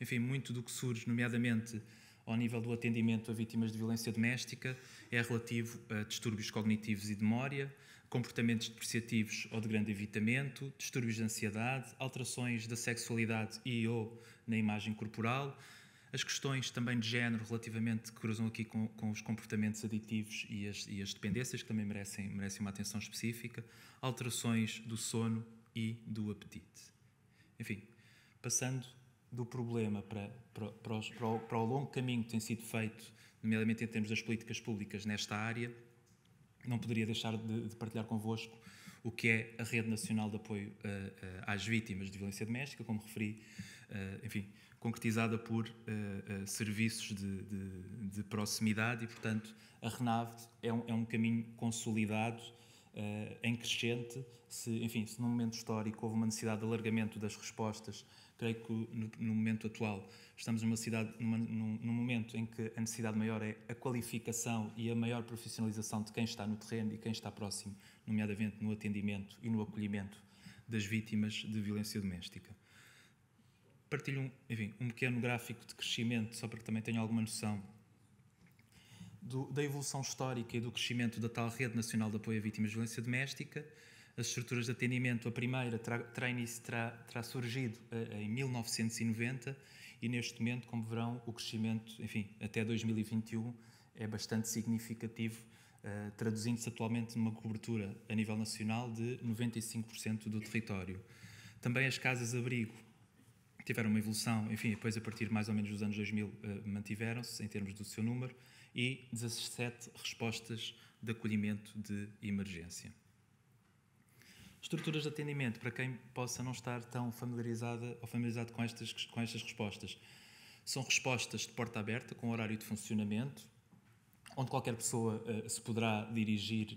enfim, muito do que surge, nomeadamente ao nível do atendimento a vítimas de violência doméstica, é relativo a distúrbios cognitivos e de memória, comportamentos depreciativos ou de grande evitamento, distúrbios de ansiedade, alterações da sexualidade e ou na imagem corporal, as questões também de género relativamente que cruzam aqui com os comportamentos aditivos e as dependências, que também merecem uma atenção específica, alterações do sono e do apetite. Enfim, passando do problema para o longo caminho que tem sido feito, nomeadamente em termos das políticas públicas nesta área, não poderia deixar de partilhar convosco o que é a Rede Nacional de Apoio às Vítimas de Violência Doméstica, como referi, enfim, concretizada por serviços de proximidade e, portanto, a RENAV é um caminho consolidado, em crescente. Se num momento histórico houve uma necessidade de alargamento das respostas, creio que no momento atual estamos num momento em que a necessidade maior é a qualificação e a maior profissionalização de quem está no terreno e quem está próximo, nomeadamente no atendimento e no acolhimento das vítimas de violência doméstica. Partilho um pequeno gráfico de crescimento, só para que também tenham alguma noção da evolução histórica e do crescimento da tal Rede Nacional de Apoio a Vítimas de Violência Doméstica. As estruturas de atendimento, a primeira terá surgido em 1990 e neste momento, como verão, o crescimento, até 2021 é bastante significativo, traduzindo-se atualmente numa cobertura a nível nacional de 95% do território. Também as casas-abrigo tiveram uma evolução, depois a partir mais ou menos dos anos 2000 mantiveram-se em termos do seu número, e 17 respostas de acolhimento de emergência. Estruturas de atendimento, para quem possa não estar tão familiarizado com estas respostas, são respostas de porta aberta, com horário de funcionamento, onde qualquer pessoa se poderá dirigir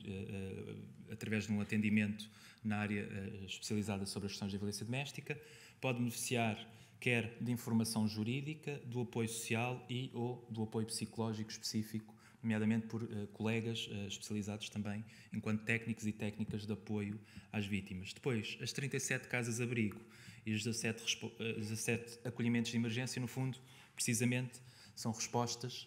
através de um atendimento na área especializada sobre as questões de violência doméstica, pode beneficiar quer de informação jurídica, do apoio social e ou do apoio psicológico específico, nomeadamente por colegas especializados também, enquanto técnicos e técnicas de apoio às vítimas. Depois, as 37 casas-abrigo e os 17 acolhimentos de emergência, no fundo, precisamente, são respostas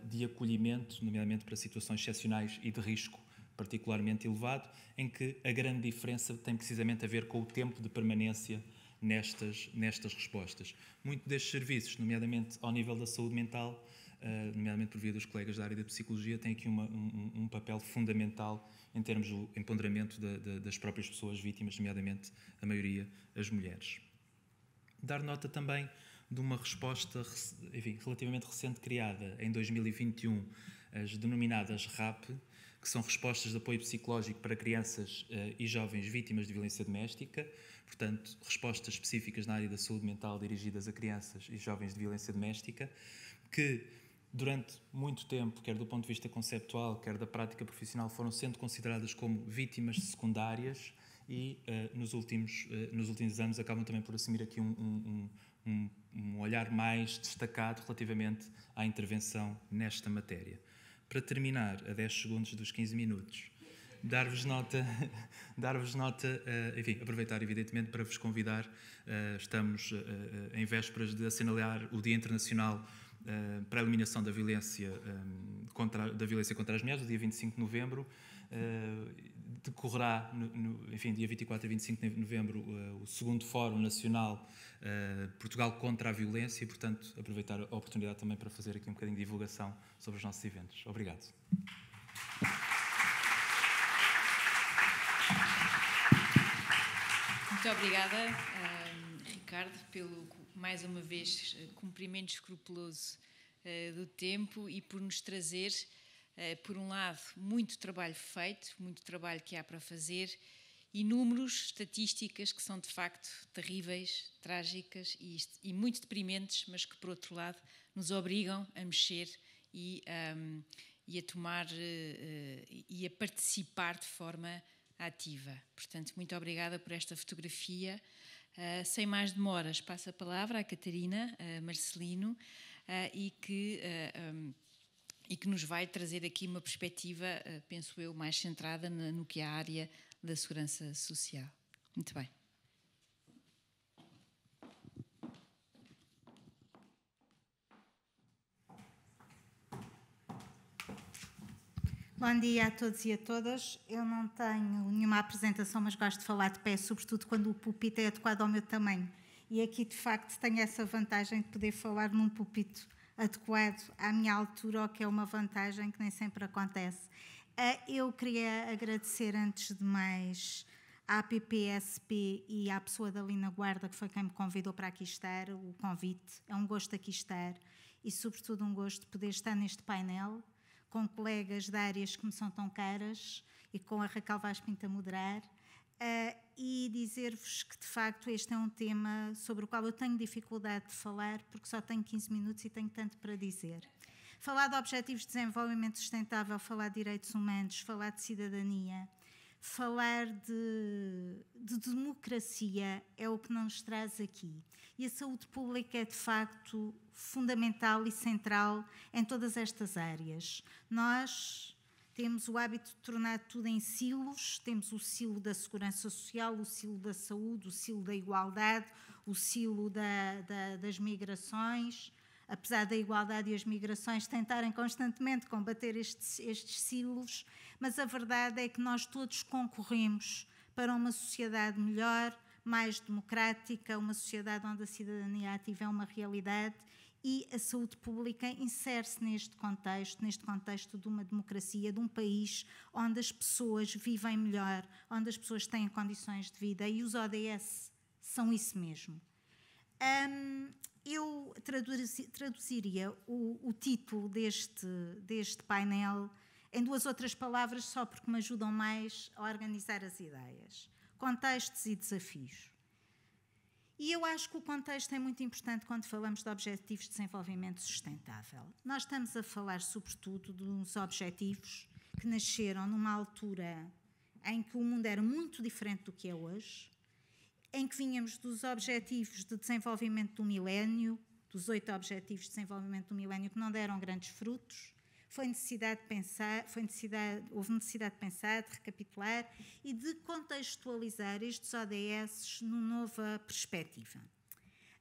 de acolhimento, nomeadamente para situações excepcionais e de risco particularmente elevado, em que a grande diferença tem precisamente a ver com o tempo de permanência nestas respostas. Muito destes serviços, nomeadamente ao nível da saúde mental, nomeadamente por via dos colegas da área da psicologia, tem aqui um papel fundamental em termos do empoderamento das próprias pessoas vítimas, nomeadamente a maioria, as mulheres. Dar nota também de uma resposta relativamente recente criada em 2021, as denominadas RAP, que são respostas de apoio psicológico para crianças e jovens vítimas de violência doméstica, portanto, respostas específicas na área da saúde mental dirigidas a crianças e jovens de violência doméstica, que durante muito tempo, quer do ponto de vista conceptual, quer da prática profissional, foram sendo consideradas como vítimas secundárias e nos últimos anos acabam também por assumir aqui um olhar mais destacado relativamente à intervenção nesta matéria. Para terminar, a 10 segundos dos 15 minutos, dar-vos nota, aproveitar evidentemente para vos convidar, estamos em vésperas de assinalar o Dia Internacional para a Eliminação da Violência contra as Mulheres, o dia 25 de novembro, decorrerá, dia 24 e 25 de novembro, o segundo Fórum Nacional Portugal contra a Violência e, portanto, aproveitar a oportunidade também para fazer aqui um bocadinho de divulgação sobre os nossos eventos. Obrigado. Muito obrigada, Ricardo, pelo, mais uma vez, cumprimento escrupuloso do tempo e por nos trazer, por um lado, muito trabalho feito, muito trabalho que há para fazer e números, estatísticas que são de facto terríveis, trágicas e muito deprimentes, mas que, por outro lado, nos obrigam a mexer e a tomar e a participar de forma ativa. Portanto, muito obrigada por esta fotografia. Sem mais demoras, passo a palavra à Catarina Marcelino e que e que nos vai trazer aqui uma perspectiva, penso eu, mais centrada no que é a área da segurança social. Muito bem. Bom dia a todos e a todas. Eu não tenho nenhuma apresentação, mas gosto de falar de pé, sobretudo quando o púlpito é adequado ao meu tamanho. E aqui, de facto, tenho essa vantagem de poder falar num púlpito adequado à minha altura, o que é uma vantagem que nem sempre acontece. Eu queria agradecer, antes de mais, à PPSP e à pessoa da Lina Guarda, que foi quem me convidou para aqui estar, o convite. É um gosto aqui estar e, sobretudo, um gosto de poder estar neste painel, com colegas de áreas que me são tão caras e com a Raquel Vaz Pinto a moderar, e dizer-vos que, de facto, este é um tema sobre o qual eu tenho dificuldade de falar, porque só tenho 15 minutos e tenho tanto para dizer. Falar de objetivos de desenvolvimento sustentável, falar de direitos humanos, falar de cidadania, falar de democracia é o que nos traz aqui. E a saúde pública é, de facto, fundamental e central em todas estas áreas. Nós temos o hábito de tornar tudo em silos, temos o silo da segurança social, o silo da saúde, o silo da igualdade, o silo das migrações. Apesar da igualdade e as migrações tentarem constantemente combater estes silos, mas a verdade é que nós todos concorremos para uma sociedade melhor, mais democrática, uma sociedade onde a cidadania ativa é uma realidade, e a saúde pública insere-se neste contexto de uma democracia, de um país onde as pessoas vivem melhor, onde as pessoas têm condições de vida, e os ODS são isso mesmo. Eu traduziria o título deste painel em duas outras palavras, só porque me ajudam mais a organizar as ideias: contextos e desafios. E eu acho que o contexto é muito importante quando falamos de objetivos de desenvolvimento sustentável. Nós estamos a falar, sobretudo, de uns objetivos que nasceram numa altura em que o mundo era muito diferente do que é hoje, em que vínhamos dos objetivos de desenvolvimento do milénio, dos 8 objetivos de desenvolvimento do milénio, que não deram grandes frutos. Houve necessidade de pensar, de recapitular e de contextualizar estes ODS numa nova perspectiva.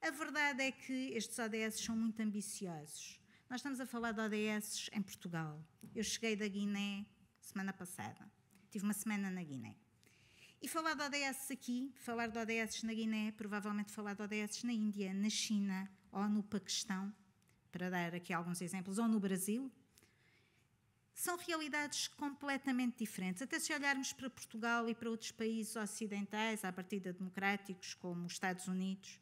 A verdade é que estes ODS são muito ambiciosos. Nós estamos a falar de ODS em Portugal. Eu cheguei da Guiné semana passada. Tive uma semana na Guiné. E falar de ODS aqui, falar de ODS na Guiné, provavelmente falar de ODS na Índia, na China ou no Paquistão, para dar aqui alguns exemplos, ou no Brasil, são realidades completamente diferentes. Até se olharmos para Portugal e para outros países ocidentais, à partida democráticos, como os Estados Unidos,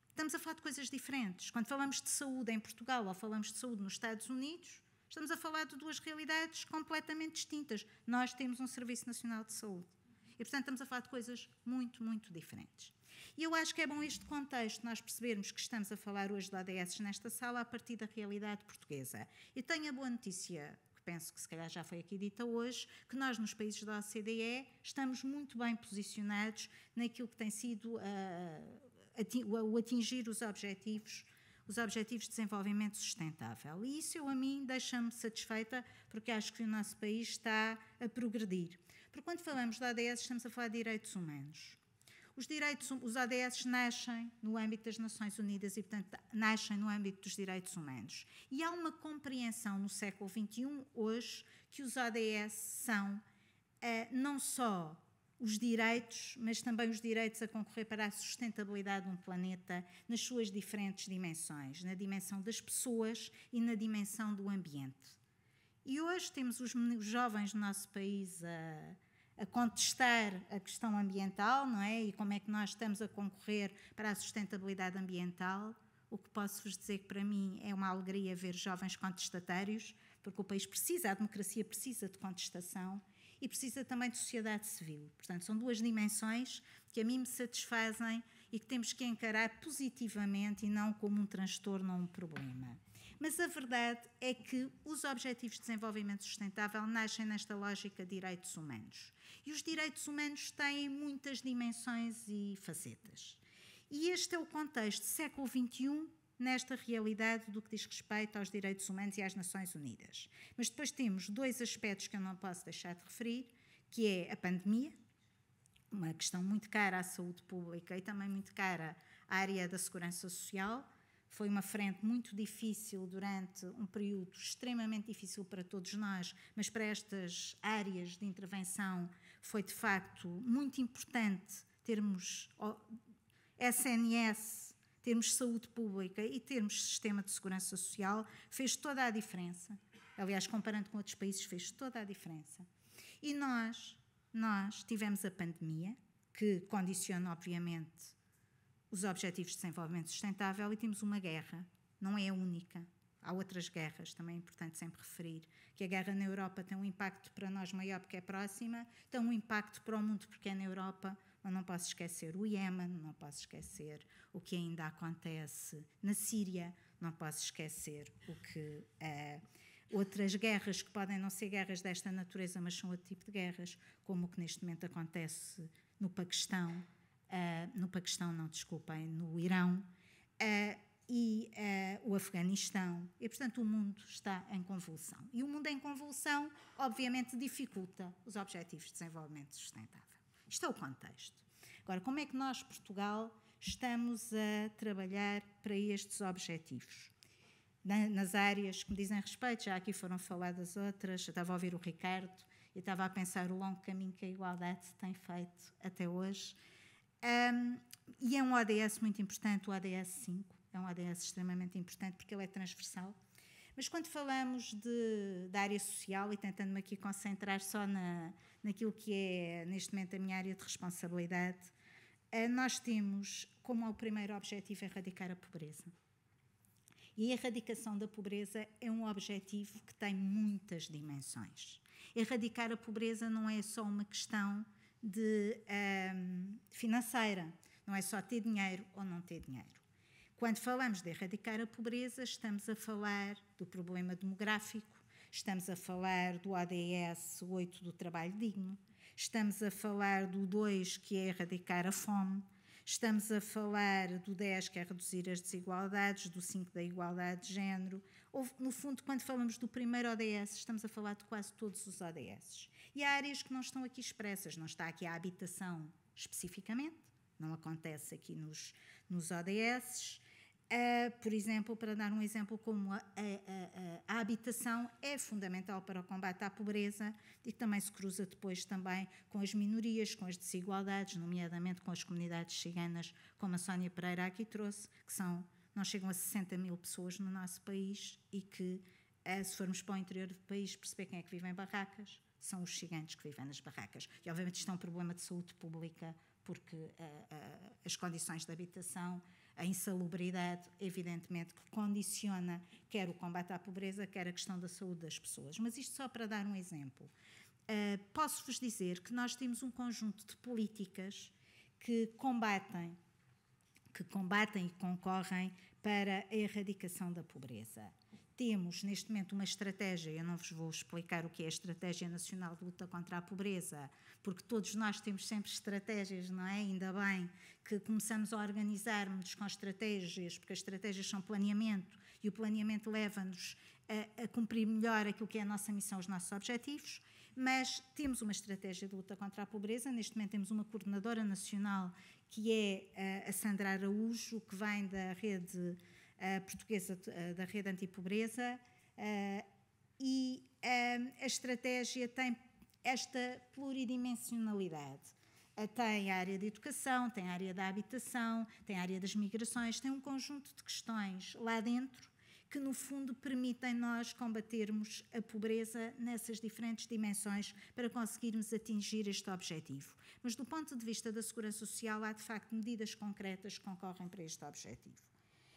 estamos a falar de coisas diferentes. Quando falamos de saúde em Portugal ou falamos de saúde nos Estados Unidos, estamos a falar de duas realidades completamente distintas. Nós temos um Serviço Nacional de Saúde. E, portanto, estamos a falar de coisas muito, muito diferentes. E eu acho que é bom este contexto, nós percebermos que estamos a falar hoje de ODS nesta sala a partir da realidade portuguesa. E tenho a boa notícia, que penso que se calhar já foi aqui dita hoje, que nós nos países da OCDE estamos muito bem posicionados naquilo que tem sido o atingir os objetivos de desenvolvimento sustentável. E isso, a mim, deixa-me satisfeita, porque acho que o nosso país está a progredir. Porque quando falamos de ODS, estamos a falar de direitos humanos. Os ODS nascem no âmbito das Nações Unidas e, portanto, nascem no âmbito dos direitos humanos. E há uma compreensão no século XXI, hoje, que os ODS são não só os direitos, mas também os direitos a concorrer para a sustentabilidade de um planeta nas suas diferentes dimensões, na dimensão das pessoas e na dimensão do ambiente. E hoje temos os jovens do nosso país a contestar a questão ambiental, não é? E como é que nós estamos a concorrer para a sustentabilidade ambiental. O que posso-vos dizer que para mim é uma alegria ver jovens contestatários, porque o país precisa, a democracia precisa de contestação e precisa também de sociedade civil. Portanto, são duas dimensões que a mim me satisfazem e que temos que encarar positivamente e não como um transtorno ou um problema. Mas a verdade é que os Objetivos de Desenvolvimento Sustentável nascem nesta lógica de direitos humanos. E os direitos humanos têm muitas dimensões e facetas. E este é o contexto século XXI nesta realidade do que diz respeito aos direitos humanos e às Nações Unidas. Mas depois temos 2 aspectos que eu não posso deixar de referir, que é a pandemia, uma questão muito cara à saúde pública e também muito cara à área da segurança social. Foi uma frente muito difícil durante um período extremamente difícil para todos nós, mas para estas áreas de intervenção foi de facto muito importante termos SNS, termos saúde pública e termos sistema de segurança social. Fez toda a diferença. Aliás, comparando com outros países, fez toda a diferença. E nós tivemos a pandemia, que condiciona, obviamente, os Objetivos de Desenvolvimento Sustentável, e temos uma guerra. Não é a única. Há outras guerras, também é importante sempre referir, que a guerra na Europa tem um impacto para nós maior porque é próxima, tem um impacto para o mundo porque é na Europa, mas não posso esquecer o Iémen, não posso esquecer o que ainda acontece na Síria, não posso esquecer o que outras guerras que podem não ser guerras desta natureza, mas são outro tipo de guerras, como o que neste momento acontece no Paquistão, no Irão, e o Afeganistão. E, portanto, o mundo está em convulsão. E o mundo em convulsão, obviamente, dificulta os Objetivos de Desenvolvimento Sustentável. Isto é o contexto. Agora, como é que nós, Portugal, estamos a trabalhar para estes objetivos? Nas áreas que me dizem respeito, já aqui foram faladas outras, eu estava a ouvir o Ricardo e estava a pensar o longo caminho que a igualdade tem feito até hoje. E é um ODS muito importante, o ODS 5, é um ODS extremamente importante porque ele é transversal. Mas quando falamos da área social, e tentando-me aqui concentrar só naquilo que é neste momento a minha área de responsabilidade, nós temos como o primeiro objetivo erradicar a pobreza. E a erradicação da pobreza é um objetivo que tem muitas dimensões. Erradicar a pobreza não é só uma questão financeira, não é só ter dinheiro ou não ter dinheiro. Quando falamos de erradicar a pobreza, estamos a falar do problema demográfico, estamos a falar do ODS 8 do trabalho digno, estamos a falar do 2, que é erradicar a fome, estamos a falar do 10, que é reduzir as desigualdades, do 5 da igualdade de género. No fundo, quando falamos do primeiro ODS, estamos a falar de quase todos os ODS. E há áreas que não estão aqui expressas, não está aqui a habitação especificamente, não acontece aqui nos ODS. Por exemplo, para dar um exemplo, como a habitação é fundamental para o combate à pobreza e também se cruza depois também com as minorias, com as desigualdades, nomeadamente com as comunidades ciganas, como a Sónia Pereira aqui trouxe, que não chegam a 60 mil pessoas no nosso país e que, se formos para o interior do país, perceber quem é que vive em barracas, são os ciganos que vivem nas barracas. E, obviamente, isto é um problema de saúde pública, porque as condições de habitação, a insalubridade, evidentemente, que condiciona quer o combate à pobreza, quer a questão da saúde das pessoas. Mas isto só para dar um exemplo. Posso-vos dizer que nós temos um conjunto de políticas que combatem e concorrem para a erradicação da pobreza. Temos, neste momento, uma estratégia, eu não vos vou explicar o que é a Estratégia Nacional de Luta contra a Pobreza, porque todos nós temos sempre estratégias, não é? Ainda bem que começamos a organizar-nos com estratégias, porque as estratégias são planeamento, e o planeamento leva-nos a cumprir melhor aquilo que é a nossa missão, os nossos objetivos, mas temos uma estratégia de luta contra a pobreza. Neste momento temos uma coordenadora nacional, que é a Sandra Araújo, que vem da rede portuguesa, da rede antipobreza, e a estratégia tem esta pluridimensionalidade. Tem a área da educação, tem a área da habitação, tem a área das migrações, tem um conjunto de questões lá dentro que, no fundo, permitem nós combatermos a pobreza nessas diferentes dimensões para conseguirmos atingir este objetivo. Mas, do ponto de vista da segurança social, há, de facto, medidas concretas que concorrem para este objetivo.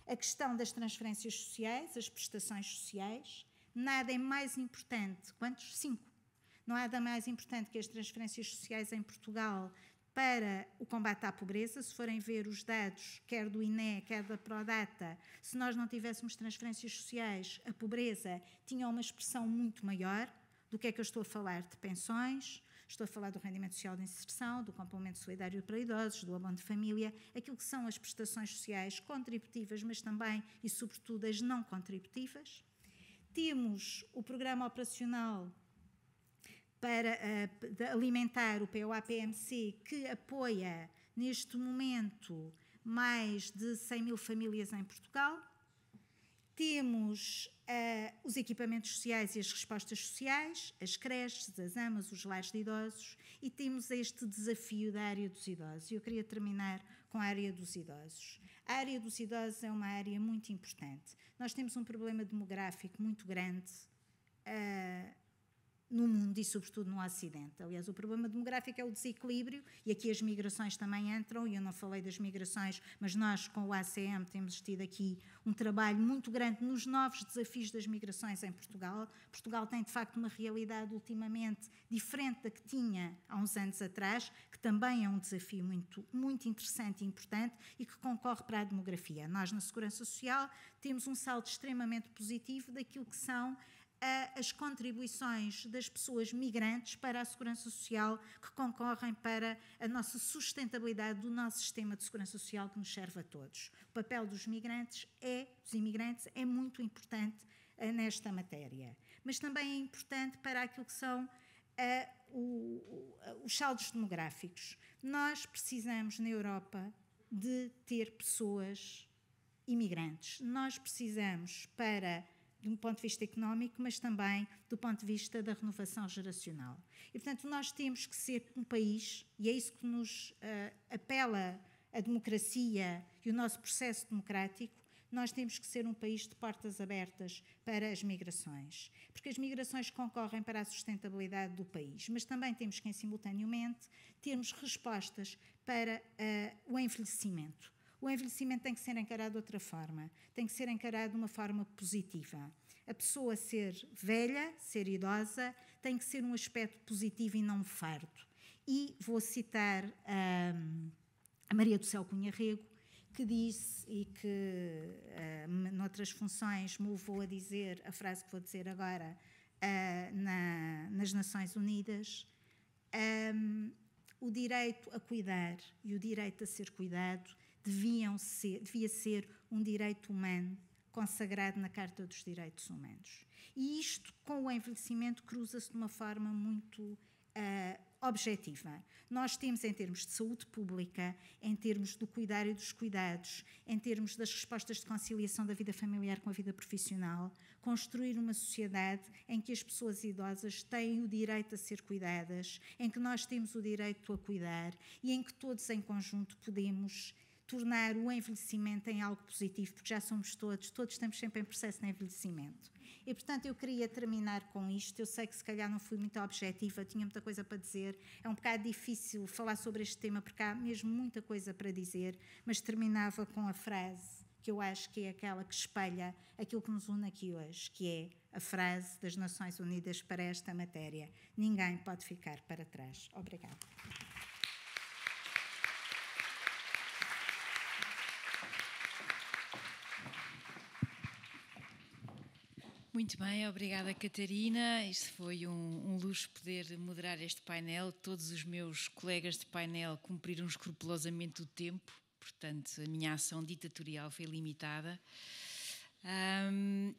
A questão das transferências sociais, as prestações sociais, nada é mais importante. Quantos? 5. Não há nada mais importante que as transferências sociais em Portugal para o combate à pobreza. Se forem ver os dados, quer do INE, quer da Prodata, se nós não tivéssemos transferências sociais, a pobreza tinha uma expressão muito maior. Do que é que eu estou a falar? De pensões, estou a falar do rendimento social de inserção, do complemento solidário para idosos, do abono de família, aquilo que são as prestações sociais contributivas, mas também e sobretudo as não contributivas. Temos o programa operacional para alimentar o POA-PMC, que apoia neste momento mais de 100 mil famílias em Portugal. Temos os equipamentos sociais e as respostas sociais, as creches, as AMAs, os lares de idosos, e temos este desafio da área dos idosos. Eu queria terminar com a área dos idosos. A área dos idosos é uma área muito importante. Nós temos um problema demográfico muito grande no mundo e, sobretudo, no Ocidente. Aliás, o problema demográfico é o desequilíbrio, e aqui as migrações também entram, e eu não falei das migrações, mas nós, com o ACM, temos tido aqui um trabalho muito grande nos novos desafios das migrações em Portugal. Portugal tem, de facto, uma realidade ultimamente diferente da que tinha há uns anos atrás, que também é um desafio muito, muito interessante e importante e que concorre para a demografia. Nós, na Segurança Social, temos um saldo extremamente positivo daquilo que são as contribuições das pessoas migrantes para a segurança social, que concorrem para a nossa sustentabilidade do nosso sistema de segurança social, que nos serve a todos. O papel dos imigrantes é muito importante nesta matéria, mas também é importante para aquilo que são os saldos demográficos. Nós precisamos, na Europa, de ter pessoas imigrantes. Nós precisamos de um ponto de vista económico, mas também do ponto de vista da renovação geracional. E, portanto, nós temos que ser um país, e é isso que nos apela a democracia e o nosso processo democrático, nós temos que ser um país de portas abertas para as migrações, porque as migrações concorrem para a sustentabilidade do país, mas também temos que, simultaneamente, termos respostas para o envelhecimento. O envelhecimento tem que ser encarado de outra forma, tem que ser encarado de uma forma positiva. A pessoa ser velha, ser idosa, tem que ser um aspecto positivo e não um fardo. E vou citar a Maria do Céu Cunha Rego, que disse, e que noutras funções me levou a dizer a frase que vou dizer agora nas Nações Unidas: o direito a cuidar e o direito a ser cuidado devia ser um direito humano consagrado na Carta dos Direitos Humanos. E isto, com o envelhecimento, cruza-se de uma forma muito objetiva. Nós temos, em termos de saúde pública, em termos do cuidar e dos cuidados, em termos das respostas de conciliação da vida familiar com a vida profissional, construir uma sociedade em que as pessoas idosas têm o direito a ser cuidadas, em que nós temos o direito a cuidar e em que todos em conjunto podemos tornar o envelhecimento em algo positivo, porque já somos todos estamos sempre em processo de envelhecimento. E, portanto, eu queria terminar com isto. Eu sei que se calhar não fui muito objetiva, tinha muita coisa para dizer. É um bocado difícil falar sobre este tema, porque há mesmo muita coisa para dizer, mas terminava com a frase que eu acho que é aquela que espelha aquilo que nos une aqui hoje, que é a frase das Nações Unidas para esta matéria: ninguém pode ficar para trás. Obrigada. Muito bem, obrigada, Catarina. Isto foi um luxo poder moderar este painel. Todos os meus colegas de painel cumpriram escrupulosamente o tempo, portanto a minha ação ditatorial foi limitada.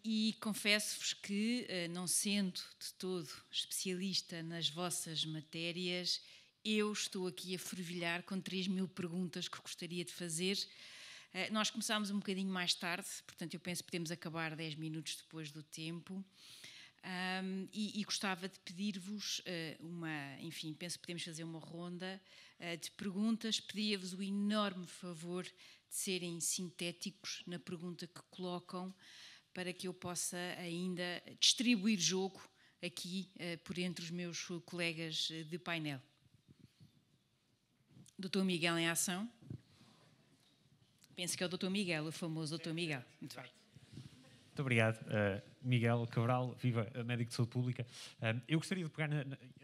E confesso-vos que, não sendo de todo especialista nas vossas matérias, eu estou aqui a fervilhar com 3.000 perguntas que gostaria de fazer. Nós começámos um bocadinho mais tarde, portanto eu penso que podemos acabar 10 minutos depois do tempo, e gostava de pedir-vos enfim, penso que podemos fazer uma ronda de perguntas. Pedia-vos o enorme favor de serem sintéticos na pergunta que colocam, para que eu possa ainda distribuir jogo aqui por entre os meus colegas de painel. Dr. Miguel em ação. Penso que é o Dr. Miguel, o famoso Dr. Miguel. Muito bem. Muito obrigado. Miguel Cabral, viva, médico de saúde pública. Eu gostaria de pegar,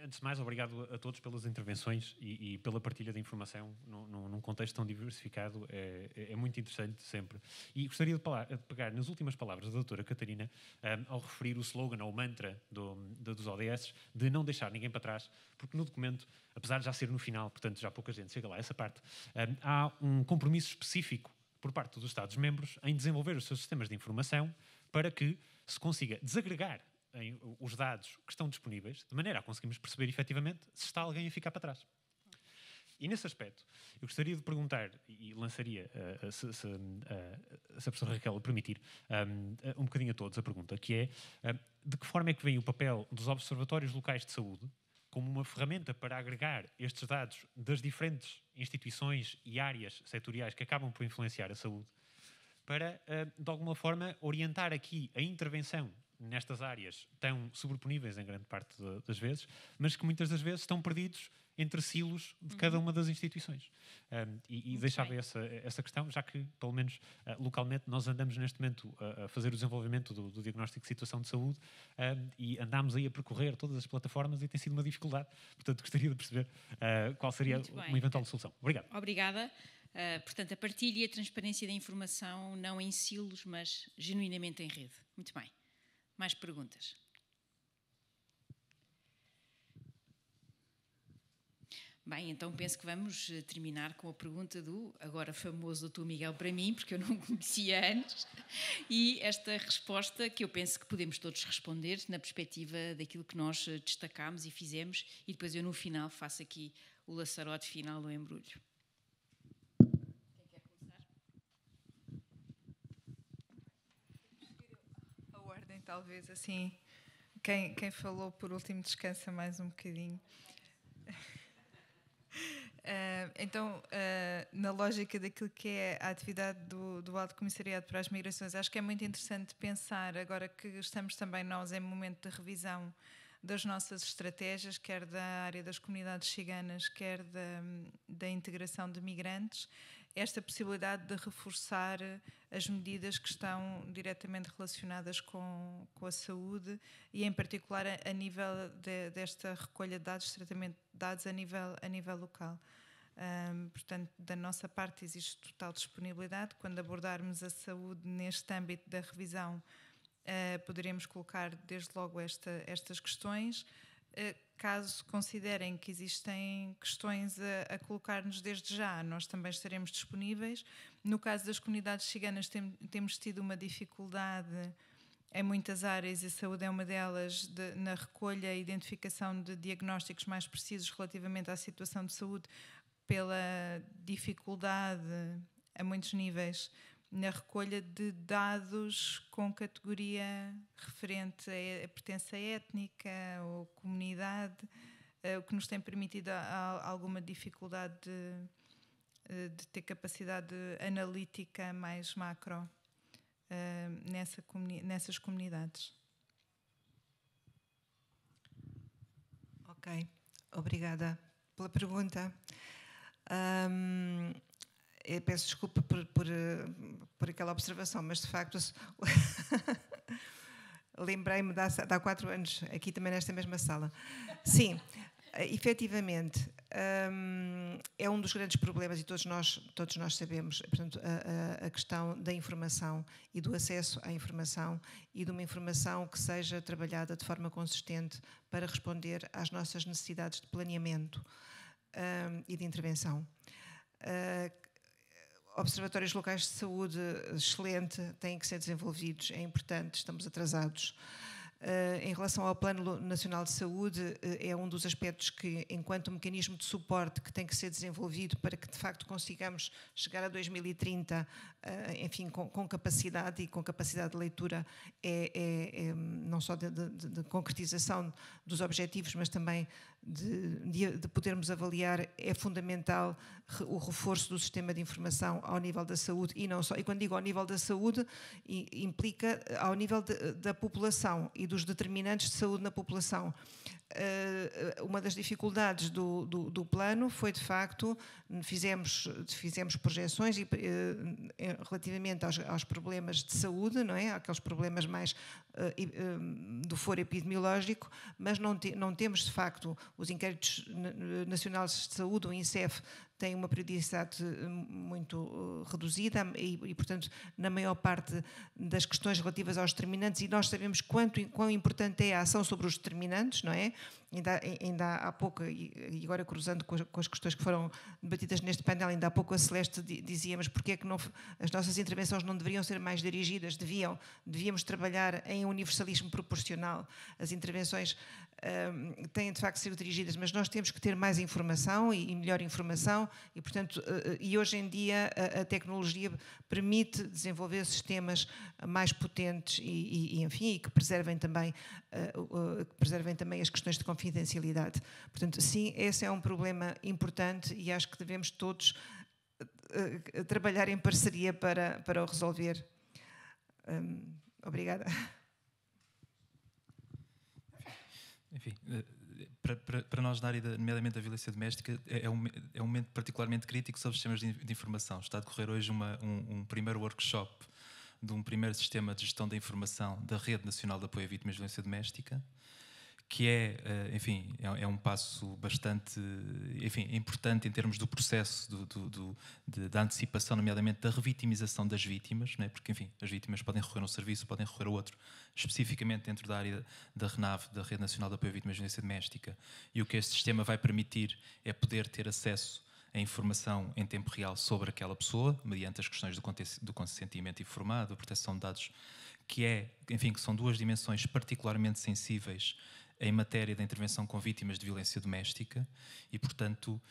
antes de mais, obrigado a todos pelas intervenções e pela partilha de informação num contexto tão diversificado. É muito interessante sempre. E gostaria de pegar nas últimas palavras da doutora Catarina, ao referir o slogan ou o mantra dos ODS, de não deixar ninguém para trás, porque no documento, apesar de já ser no final, portanto já pouca gente chega lá a essa parte, há um compromisso específico por parte dos Estados-membros em desenvolver os seus sistemas de informação para que se consiga desagregar os dados que estão disponíveis, de maneira a conseguirmos perceber efetivamente se está alguém a ficar para trás. E nesse aspecto, eu gostaria de perguntar, e lançaria, se a professora Raquel permitir, um bocadinho a todos a pergunta, que é de que forma é que vem o papel dos observatórios locais de saúde como uma ferramenta para agregar estes dados das diferentes instituições e áreas setoriais que acabam por influenciar a saúde, para, de alguma forma, orientar aqui a intervenção nestas áreas tão sobreponíveis em grande parte das vezes, mas que muitas das vezes estão perdidos entre silos de cada uma das instituições. E deixava essa questão, já que, pelo menos localmente, nós andamos neste momento a fazer o desenvolvimento do diagnóstico de situação de saúde e andámos aí a percorrer todas as plataformas e tem sido uma dificuldade. Portanto, gostaria de perceber qual seria uma eventual solução. Obrigado. Obrigada. Portanto, a partilha e a transparência da informação, não em silos, mas genuinamente em rede. Muito bem. Mais perguntas? Bem, então penso que vamos terminar com a pergunta do agora famoso Dr. Miguel para mim, porque eu não o conhecia antes, e esta resposta que eu penso que podemos todos responder na perspectiva daquilo que nós destacámos e fizemos, e depois eu no final faço aqui o laçarote final do embrulho. Talvez assim, quem falou por último descansa mais um bocadinho. Então, na lógica daquilo que é a atividade do Alto Comissariado para as Migrações, acho que é muito interessante pensar, agora que estamos também nós em momento de revisão das nossas estratégias, quer da área das comunidades ciganas, quer da integração de migrantes, esta possibilidade de reforçar as medidas que estão diretamente relacionadas com a saúde e, em particular, a nível desta recolha de dados, tratamento de dados a nível local. Portanto, da nossa parte existe total disponibilidade. Quando abordarmos a saúde neste âmbito da revisão, poderemos colocar desde logo estas questões. Caso considerem que existem questões a colocar-nos desde já, nós também estaremos disponíveis. No caso das comunidades ciganas, temos tido uma dificuldade em muitas áreas, e a saúde é uma delas, na recolha e identificação de diagnósticos mais precisos relativamente à situação de saúde, pela dificuldade, a muitos níveis, na recolha de dados com categoria referente a pertença étnica ou comunidade, o que nos tem permitido alguma dificuldade de ter capacidade analítica mais macro nessas comunidades. Ok, obrigada pela pergunta. Eu peço desculpa por aquela observação, mas de facto lembrei-me de há 4 anos, aqui também nesta mesma sala. Sim, efetivamente, é um dos grandes problemas, e todos nós sabemos, portanto, a questão da informação e do acesso à informação, e de uma informação que seja trabalhada de forma consistente para responder às nossas necessidades de planeamento e de intervenção. Observatórios locais de saúde, excelente, têm que ser desenvolvidos, é importante, estamos atrasados. Em relação ao Plano Nacional de Saúde, é um dos aspectos que, enquanto mecanismo de suporte que tem que ser desenvolvido para que, de facto, consigamos chegar a 2030, enfim, com capacidade e com capacidade de leitura, não só de concretização dos objetivos, mas também de podermos avaliar, é fundamental o reforço do sistema de informação ao nível da saúde, e não só. E quando digo ao nível da saúde, implica ao nível da população e dos determinantes de saúde na população. Uma das dificuldades do plano foi, de facto, fizemos projeções relativamente aos problemas de saúde, não é? Aqueles problemas mais do foro epidemiológico, mas não temos, de facto, os inquéritos nacionais de saúde, o INCEF, tem uma periodicidade muito reduzida e, portanto, na maior parte das questões relativas aos determinantes, e nós sabemos quão importante é a ação sobre os determinantes, não é? Ainda há pouco, e agora cruzando com as questões que foram debatidas neste painel, ainda há pouco a Celeste dizíamos porque é que as nossas intervenções não deveriam ser mais dirigidas, devíamos trabalhar em universalismo proporcional. As intervenções têm de facto de ser dirigidas, mas nós temos que ter mais informação e melhor informação, e portanto, e hoje em dia a tecnologia permite desenvolver sistemas mais potentes enfim, e que preservem também as questões de confidencialidade. Portanto, sim, esse é um problema importante e acho que devemos todos trabalhar em parceria para o resolver. Obrigada. Enfim, para nós na área, nomeadamente da violência doméstica, é um momento particularmente crítico sobre os sistemas de informação. Está a decorrer hoje um primeiro workshop de um primeiro sistema de gestão da informação da Rede Nacional de Apoio a Vítimas de Violência Doméstica, que enfim, é um passo bastante, enfim, importante em termos do processo da antecipação, nomeadamente da revitimização das vítimas, não é? Porque, enfim, as vítimas podem recorrer a um serviço, podem recorrer a outro, especificamente dentro da área da RNAV, da Rede Nacional de Apoio a Vítimas de Violência Doméstica, e o que este sistema vai permitir é poder ter acesso a informação em tempo real sobre aquela pessoa, mediante as questões do consentimento informado, da proteção de dados, que são duas dimensões particularmente sensíveis em matéria da intervenção com vítimas de violência doméstica e, portanto,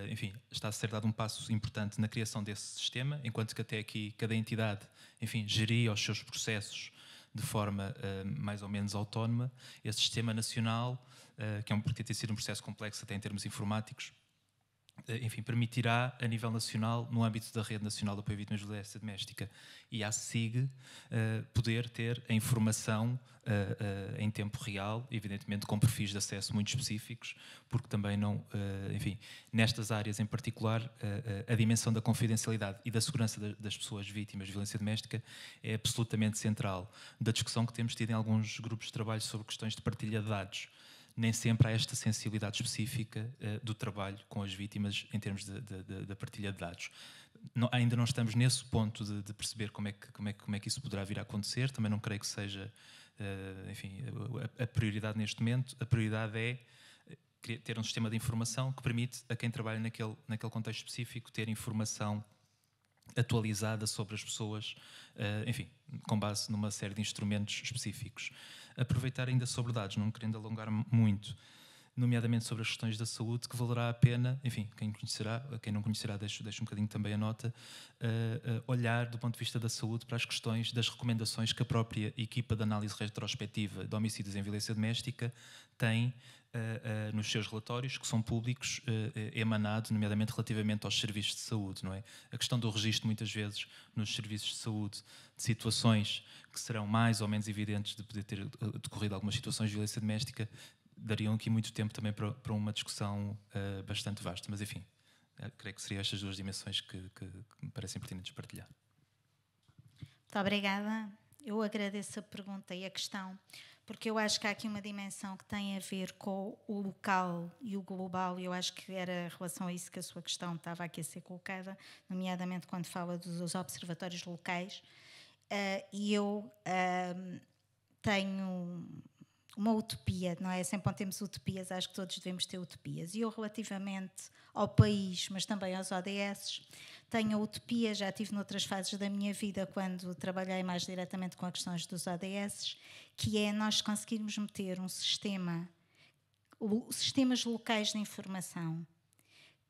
enfim, está a ser dado um passo importante na criação desse sistema, enquanto que até aqui cada entidade, enfim, geria os seus processos de forma mais ou menos autónoma. Esse sistema nacional, que tem sido um processo complexo até em termos informáticos, enfim, permitirá a nível nacional, no âmbito da Rede Nacional de Apoio a Vítimas de Violência Doméstica e à SIG, poder ter a informação em tempo real, evidentemente com perfis de acesso muito específicos, porque também não, enfim, nestas áreas em particular, a dimensão da confidencialidade e da segurança das pessoas vítimas de violência doméstica é absolutamente central. Da discussão que temos tido em alguns grupos de trabalho sobre questões de partilha de dados, nem sempre há esta sensibilidade específica do trabalho com as vítimas em termos da partilha de dados. Ainda não estamos nesse ponto de perceber como é que isso poderá vir a acontecer. Também não creio que seja, enfim, a prioridade neste momento. A prioridade é ter um sistema de informação que permite a quem trabalha naquele contexto específico ter informação atualizada sobre as pessoas, enfim, com base numa série de instrumentos específicos. Aproveitar ainda sobre dados, não me querendo alongar muito, nomeadamente sobre as questões da saúde, que valerá a pena, enfim, quem não conhecerá, deixo um bocadinho também a nota, olhar do ponto de vista da saúde para as questões das recomendações que a própria equipa de análise retrospectiva de homicídios em violência doméstica tem nos seus relatórios, que são públicos, emanados, nomeadamente relativamente aos serviços de saúde, não é? A questão do registro, muitas vezes, nos serviços de saúde, de situações que serão mais ou menos evidentes de poder ter decorrido algumas situações de violência doméstica, dariam aqui muito tempo também para uma discussão bastante vasta. Mas, enfim, creio que seriam estas duas dimensões que me parecem pertinentes partilhar. Muito obrigada. Eu agradeço a pergunta e a questão, porque eu acho que há aqui uma dimensão que tem a ver com o local e o global, e eu acho que era em relação a isso que a sua questão estava aqui a ser colocada, nomeadamente quando fala dos observatórios locais. E eu tenho uma utopia, não é? Sempre onde temos utopias, acho que todos devemos ter utopias. E eu, relativamente ao país, mas também aos ODS, tenho a utopia, já tive noutras fases da minha vida, quando trabalhei mais diretamente com as questões dos ODS, que é nós conseguirmos meter sistemas locais de informação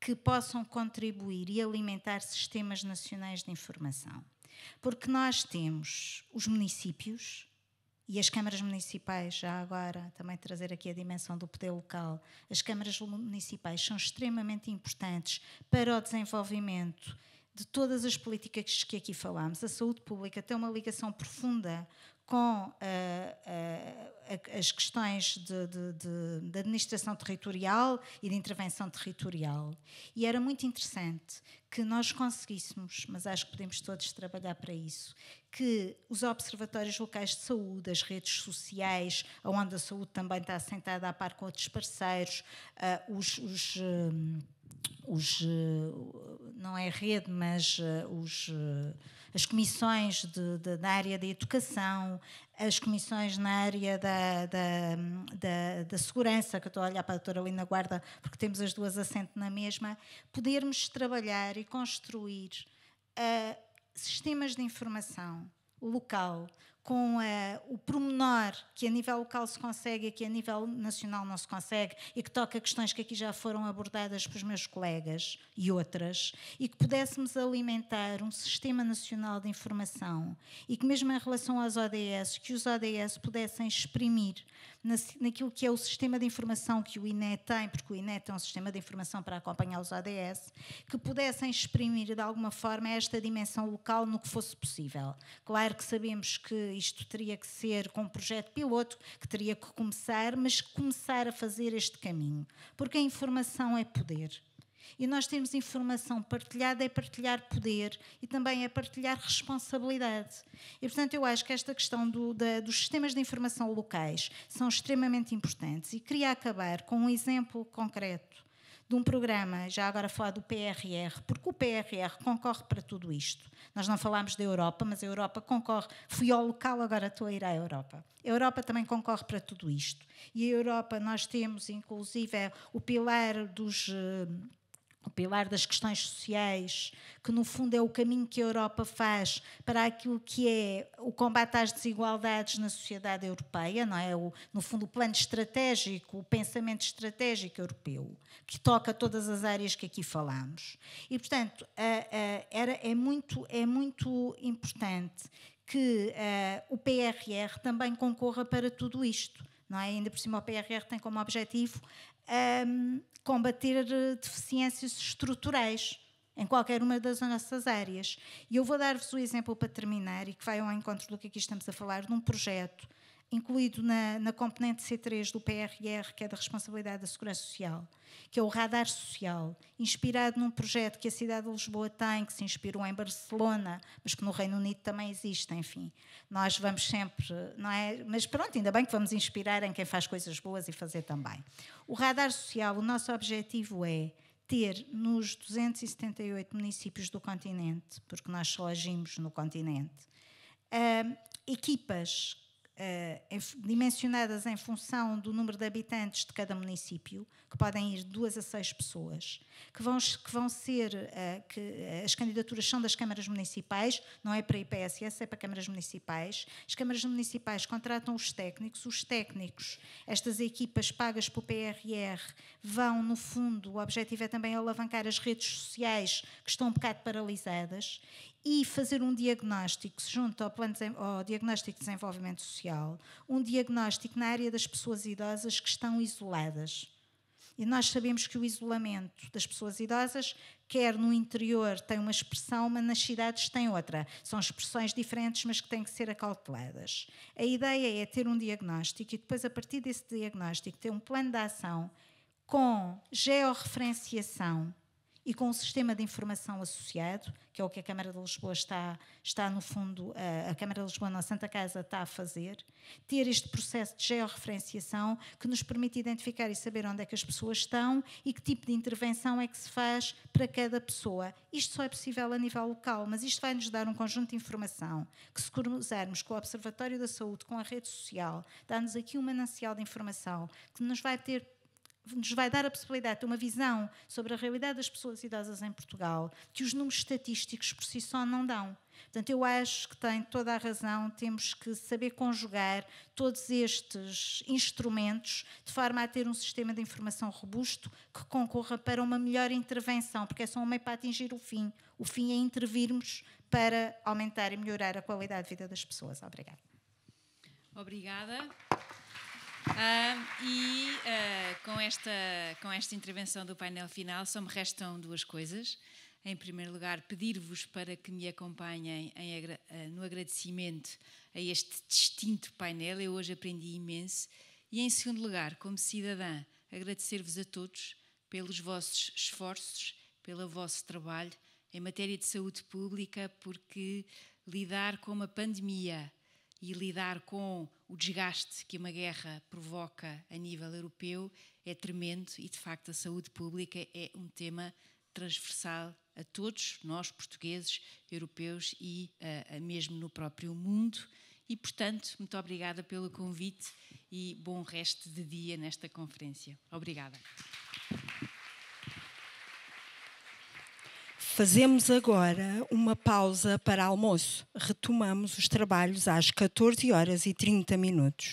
que possam contribuir e alimentar sistemas nacionais de informação. Porque nós temos os municípios, e as câmaras municipais, já agora também trazer aqui a dimensão do poder local, as câmaras municipais são extremamente importantes para o desenvolvimento de todas as políticas que aqui falámos. A saúde pública tem uma ligação profunda com as questões de administração territorial e de intervenção territorial. E era muito interessante que nós conseguíssemos, mas acho que podemos todos trabalhar para isso, que os observatórios locais de saúde, as redes sociais, onde a saúde também está assentada a par com outros parceiros, não é rede, mas as comissões da área da educação, as comissões na área da segurança, que eu estou a olhar para a doutora Lina Guarda, porque temos as duas assento na mesma, podermos trabalhar e construir sistemas de informação local, com o pormenor que a nível local se consegue e que a nível nacional não se consegue, e que toca questões que aqui já foram abordadas pelos meus colegas e outras, e que pudéssemos alimentar um sistema nacional de informação, e que mesmo em relação aos ODS, que os ODS pudessem exprimir naquilo que é o sistema de informação que o INE tem, porque o INE tem um sistema de informação para acompanhar os ODS, que pudessem exprimir de alguma forma esta dimensão local no que fosse possível. Claro que sabemos que isto teria que ser com um projeto piloto, que teria que começar, mas começar a fazer este caminho, porque a informação é poder. E nós termos informação partilhada é partilhar poder e também é partilhar responsabilidade. E, portanto, eu acho que esta questão dos sistemas de informação locais são extremamente importantes. E queria acabar com um exemplo concreto de um programa, já agora falar do PRR, porque o PRR concorre para tudo isto. Nós não falámos da Europa, mas a Europa concorre. Fui ao local, agora estou a ir à Europa. A Europa também concorre para tudo isto. E a Europa, nós temos, inclusive, o pilar das questões sociais, que no fundo é o caminho que a Europa faz para aquilo que é o combate às desigualdades na sociedade europeia, não é? No fundo, o plano estratégico, o pensamento estratégico europeu, que toca todas as áreas que aqui falamos. E, portanto, é muito importante que o PRR também concorra para tudo isto, não é? Ainda por cima, o PRR tem como objetivo combater deficiências estruturais em qualquer uma das nossas áreas. E eu vou dar-vos o exemplo para terminar, e que vai ao encontro do que aqui estamos a falar, de um projeto incluído na componente C3 do PRR, que é da responsabilidade da Segurança Social, que é o Radar Social, inspirado num projeto que a cidade de Lisboa tem, que se inspirou em Barcelona, mas que no Reino Unido também existe, enfim. Nós vamos sempre, não é? Mas pronto, ainda bem que vamos inspirar em quem faz coisas boas e fazer também. O Radar Social, o nosso objetivo é ter nos 278 municípios do continente, porque nós só agimos no continente, equipas dimensionadas em função do número de habitantes de cada município, que podem ir de 2 a 6 pessoas, que vão ser, que as candidaturas são das câmaras municipais, não é para IPSS, é para câmaras municipais. As câmaras municipais contratam os técnicos, estas equipas pagas pelo PRR vão, no fundo, o objetivo é também alavancar as redes sociais que estão um bocado paralisadas e fazer um diagnóstico, junto ao diagnóstico de desenvolvimento social, um diagnóstico na área das pessoas idosas que estão isoladas. E nós sabemos que o isolamento das pessoas idosas, quer no interior tem uma expressão, mas nas cidades tem outra. São expressões diferentes, mas que têm que ser acauteladas. A ideia é ter um diagnóstico e depois, a partir desse diagnóstico, ter um plano de ação com georreferenciação e com um sistema de informação associado, que é o que a Câmara de Lisboa está no fundo, a Câmara de Lisboa na Santa Casa está a fazer, ter este processo de georreferenciação que nos permite identificar e saber onde é que as pessoas estão e que tipo de intervenção é que se faz para cada pessoa. Isto só é possível a nível local, mas isto vai nos dar um conjunto de informação que, se cruzarmos com o Observatório da Saúde, com a rede social, dá-nos aqui um manancial de informação que nos vai dar a possibilidade de ter uma visão sobre a realidade das pessoas idosas em Portugal, que os números estatísticos por si só não dão. Portanto, eu acho que tem toda a razão, temos que saber conjugar todos estes instrumentos de forma a ter um sistema de informação robusto que concorra para uma melhor intervenção, porque é só um meio para atingir o fim. O fim é intervirmos para aumentar e melhorar a qualidade de vida das pessoas. Obrigada. Obrigada. Com esta intervenção do painel final, só me restam duas coisas. Em primeiro lugar, pedir-vos para que me acompanhem no agradecimento a este distinto painel. Eu hoje aprendi imenso. E, em segundo lugar, como cidadã, agradecer-vos a todos pelos vossos esforços, pelo vosso trabalho em matéria de saúde pública, porque lidar com uma pandemia e lidar com o desgaste que uma guerra provoca a nível europeu é tremendo e, de facto, a saúde pública é um tema transversal a todos, nós portugueses, europeus e mesmo no próprio mundo. E, portanto, muito obrigada pelo convite e bom resto de dia nesta conferência. Obrigada. Fazemos agora uma pausa para almoço. Retomamos os trabalhos às 14h30.